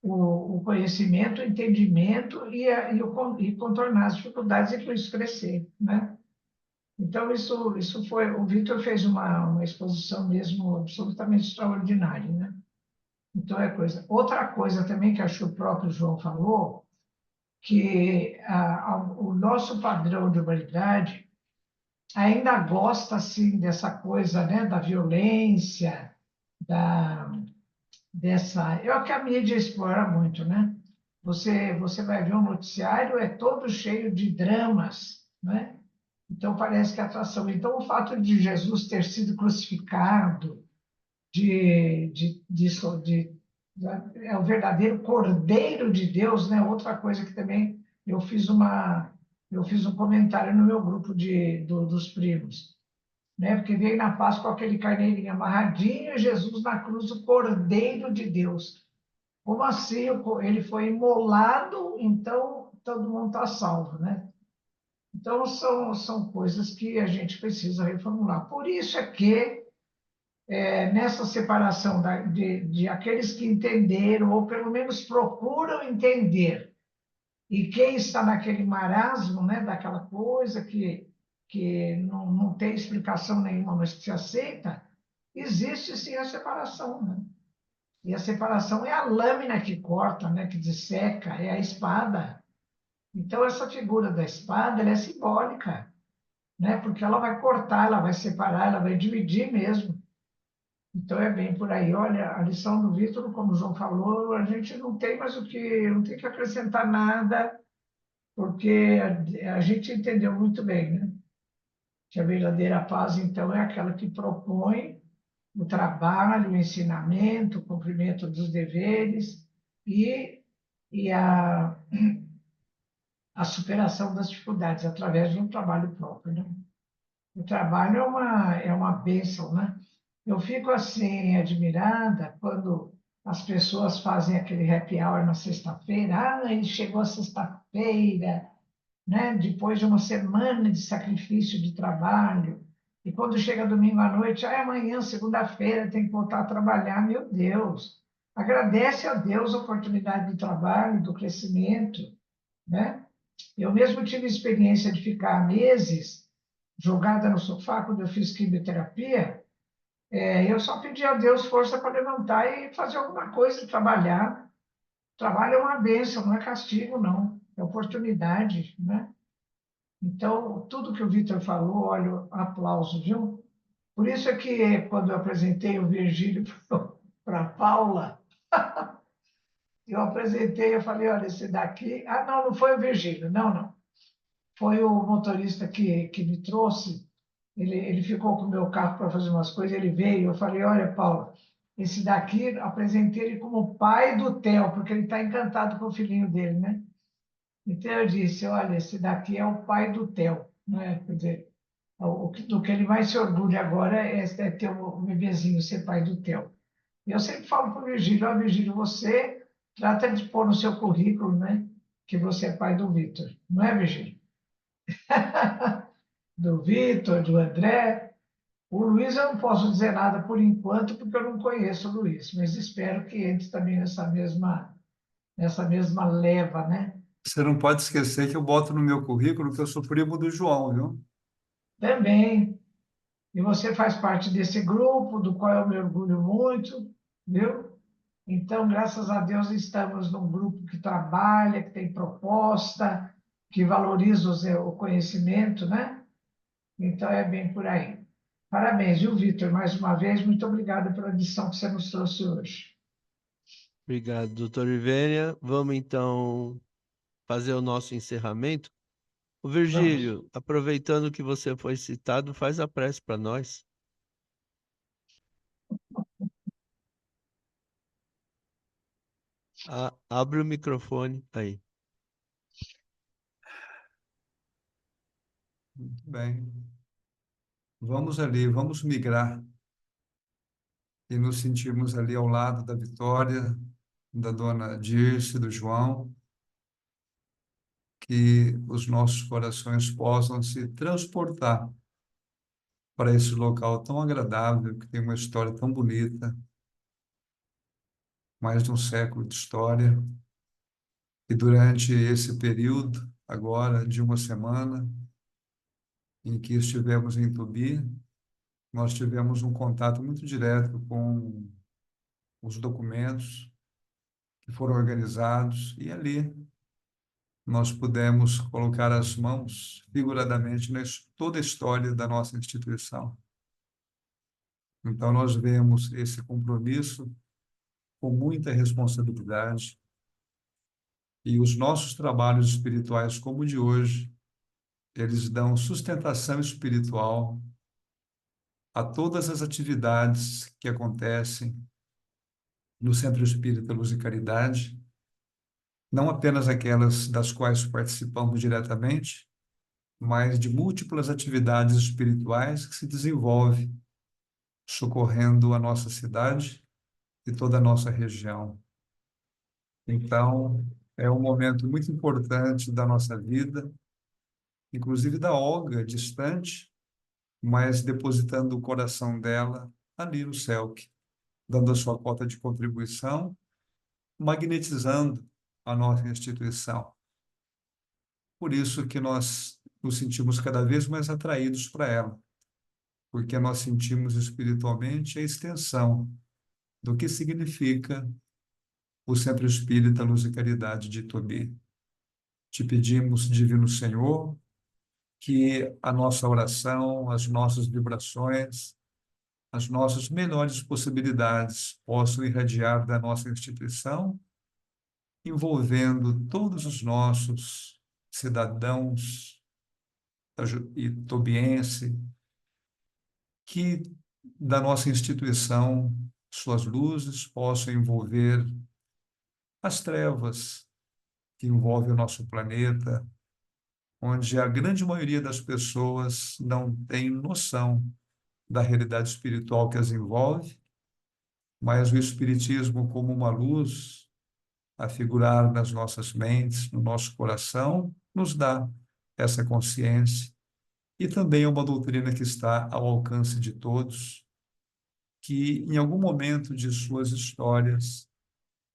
o conhecimento, o entendimento e contornar as dificuldades e com isso crescer, né? Então, isso foi... O Vitor fez uma exposição mesmo absolutamente extraordinária, né? Então, é coisa. Outra coisa também que acho que o próprio João falou, que o nosso padrão de humanidade ainda gosta, assim, dessa coisa, né, da violência, é o que a mídia explora muito, né? Você vai ver um noticiário, é todo cheio de dramas, né? Então, parece que é atração. Então, o fato de Jesus ter sido crucificado, é o verdadeiro Cordeiro de Deus, né? Outra coisa que também eu fiz um comentário no meu grupo dos primos, né? Porque veio na Páscoa aquele carneirinho amarradinho, Jesus na cruz, o Cordeiro de Deus. Como assim? Ele foi imolado, então todo mundo está salvo, né? Então, são coisas que a gente precisa reformular. Por isso é que, nessa separação de aqueles que entenderam, ou pelo menos procuram entender, e quem está naquele marasmo, né, daquela coisa que que não tem explicação nenhuma, mas que se aceita, existe sim a separação, né? E a separação é a lâmina que corta, né, que disseca, é a espada. Então, essa figura da espada, ela é simbólica, né? Porque ela vai cortar, ela vai separar, ela vai dividir mesmo. Então, é bem por aí. Olha, a lição do Vitor, como o João falou, a gente não tem mais não tem que acrescentar nada, porque a gente entendeu muito bem, né? Que a verdadeira paz, então, é aquela que propõe o trabalho, o ensinamento, o cumprimento dos deveres e a superação das dificuldades através de um trabalho próprio, né? O trabalho é uma bênção, né? Eu fico assim admirada quando as pessoas fazem aquele happy hour na sexta-feira. Ah, ele chegou a sexta-feira, né? Depois de uma semana de sacrifício de trabalho. E quando chega domingo à noite, ah, amanhã, segunda-feira, tem que voltar a trabalhar. Meu Deus! Agradece a Deus a oportunidade de trabalho, do crescimento, né? Eu mesmo tive experiência de ficar meses jogada no sofá quando eu fiz quimioterapia. Eu só pedi a Deus força para levantar e fazer alguma coisa, trabalhar. Trabalho é uma bênção, não é castigo, não. É oportunidade, né? Então, tudo que o Vitor falou, olha, aplauso, viu? Por isso é que quando eu apresentei o Virgílio para a Paula, eu apresentei, eu falei, olha, esse daqui... Ah, não, não foi o Virgílio, não, não. Foi o motorista que me trouxe. Ele ficou com o meu carro para fazer umas coisas, ele veio, eu falei, olha, Paula, esse daqui, apresentei ele como pai do Theo, porque ele está encantado com o filhinho dele, né? Então eu disse, olha, esse daqui é o pai do Theo, né? Quer dizer, do que ele mais se orgulha agora é ter o bebezinho, ser pai do Theo. E eu sempre falo para o Virgílio, ó, Virgílio, você trata de pôr no seu currículo, né? Que você é pai do Vitor, não é, Virgílio? Do Vitor, do André. O Luiz eu não posso dizer nada por enquanto, porque eu não conheço o Luiz, mas espero que entre também nessa mesma leva, né? Você não pode esquecer que eu boto no meu currículo que eu sou primo do João, viu? Também. E você faz parte desse grupo, do qual eu me orgulho muito, viu? Então, graças a Deus, estamos num grupo que trabalha, que tem proposta, que valoriza o conhecimento, né? Então, é bem por aí. Parabéns, viu, Vitor? Mais uma vez, muito obrigada pela lição que você nos trouxe hoje. Obrigado, doutor Ivênia. Vamos então fazer o nosso encerramento. O Vamos. Virgílio, aproveitando que você foi citado, faz a prece para nós. Abre o microfone aí. Muito bem. Vamos ali, vamos migrar e nos sentirmos ali ao lado da Vitória, da dona Dirce, do João, que os nossos corações possam se transportar para esse local tão agradável, que tem uma história tão bonita, mais de um século de história. E durante esse período, agora de uma semana, em que estivemos em Tubi, nós tivemos um contato muito direto com os documentos que foram organizados, e ali nós pudemos colocar as mãos, figuradamente, toda a história da nossa instituição. Então, nós vemos esse compromisso com muita responsabilidade, e os nossos trabalhos espirituais, como o de hoje, eles dão sustentação espiritual a todas as atividades que acontecem no Centro Espírita Luz e Caridade, não apenas aquelas das quais participamos diretamente, mas de múltiplas atividades espirituais que se desenvolvem socorrendo a nossa cidade e toda a nossa região. Então, é um momento muito importante da nossa vida, inclusive da Olga, distante, mas depositando o coração dela ali no CELC, dando a sua cota de contribuição, magnetizando a nossa instituição. Por isso que nós nos sentimos cada vez mais atraídos para ela, porque nós sentimos espiritualmente a extensão do que significa o Centro Espírita Luz e Caridade de Itobi. Te pedimos, Divino Senhor, que a nossa oração, as nossas vibrações, as nossas melhores possibilidades possam irradiar da nossa instituição, envolvendo todos os nossos cidadãos itobiense, que da nossa instituição suas luzes possam envolver as trevas que envolvem o nosso planeta, onde a grande maioria das pessoas não tem noção da realidade espiritual que as envolve, mas o Espiritismo, como uma luz a figurar nas nossas mentes, no nosso coração, nos dá essa consciência. E também é uma doutrina que está ao alcance de todos, que em algum momento de suas histórias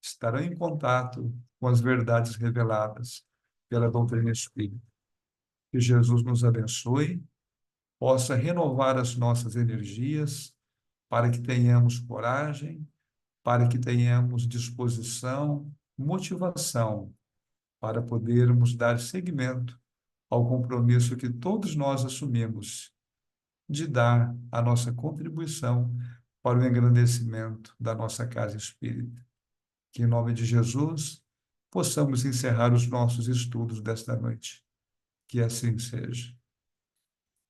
estarão em contato com as verdades reveladas pela doutrina espírita. Que Jesus nos abençoe, possa renovar as nossas energias, para que tenhamos coragem, para que tenhamos disposição, motivação, para podermos dar seguimento ao compromisso que todos nós assumimos de dar a nossa contribuição para o engrandecimento da nossa casa espírita. Que, em nome de Jesus, possamos encerrar os nossos estudos desta noite. Que assim seja.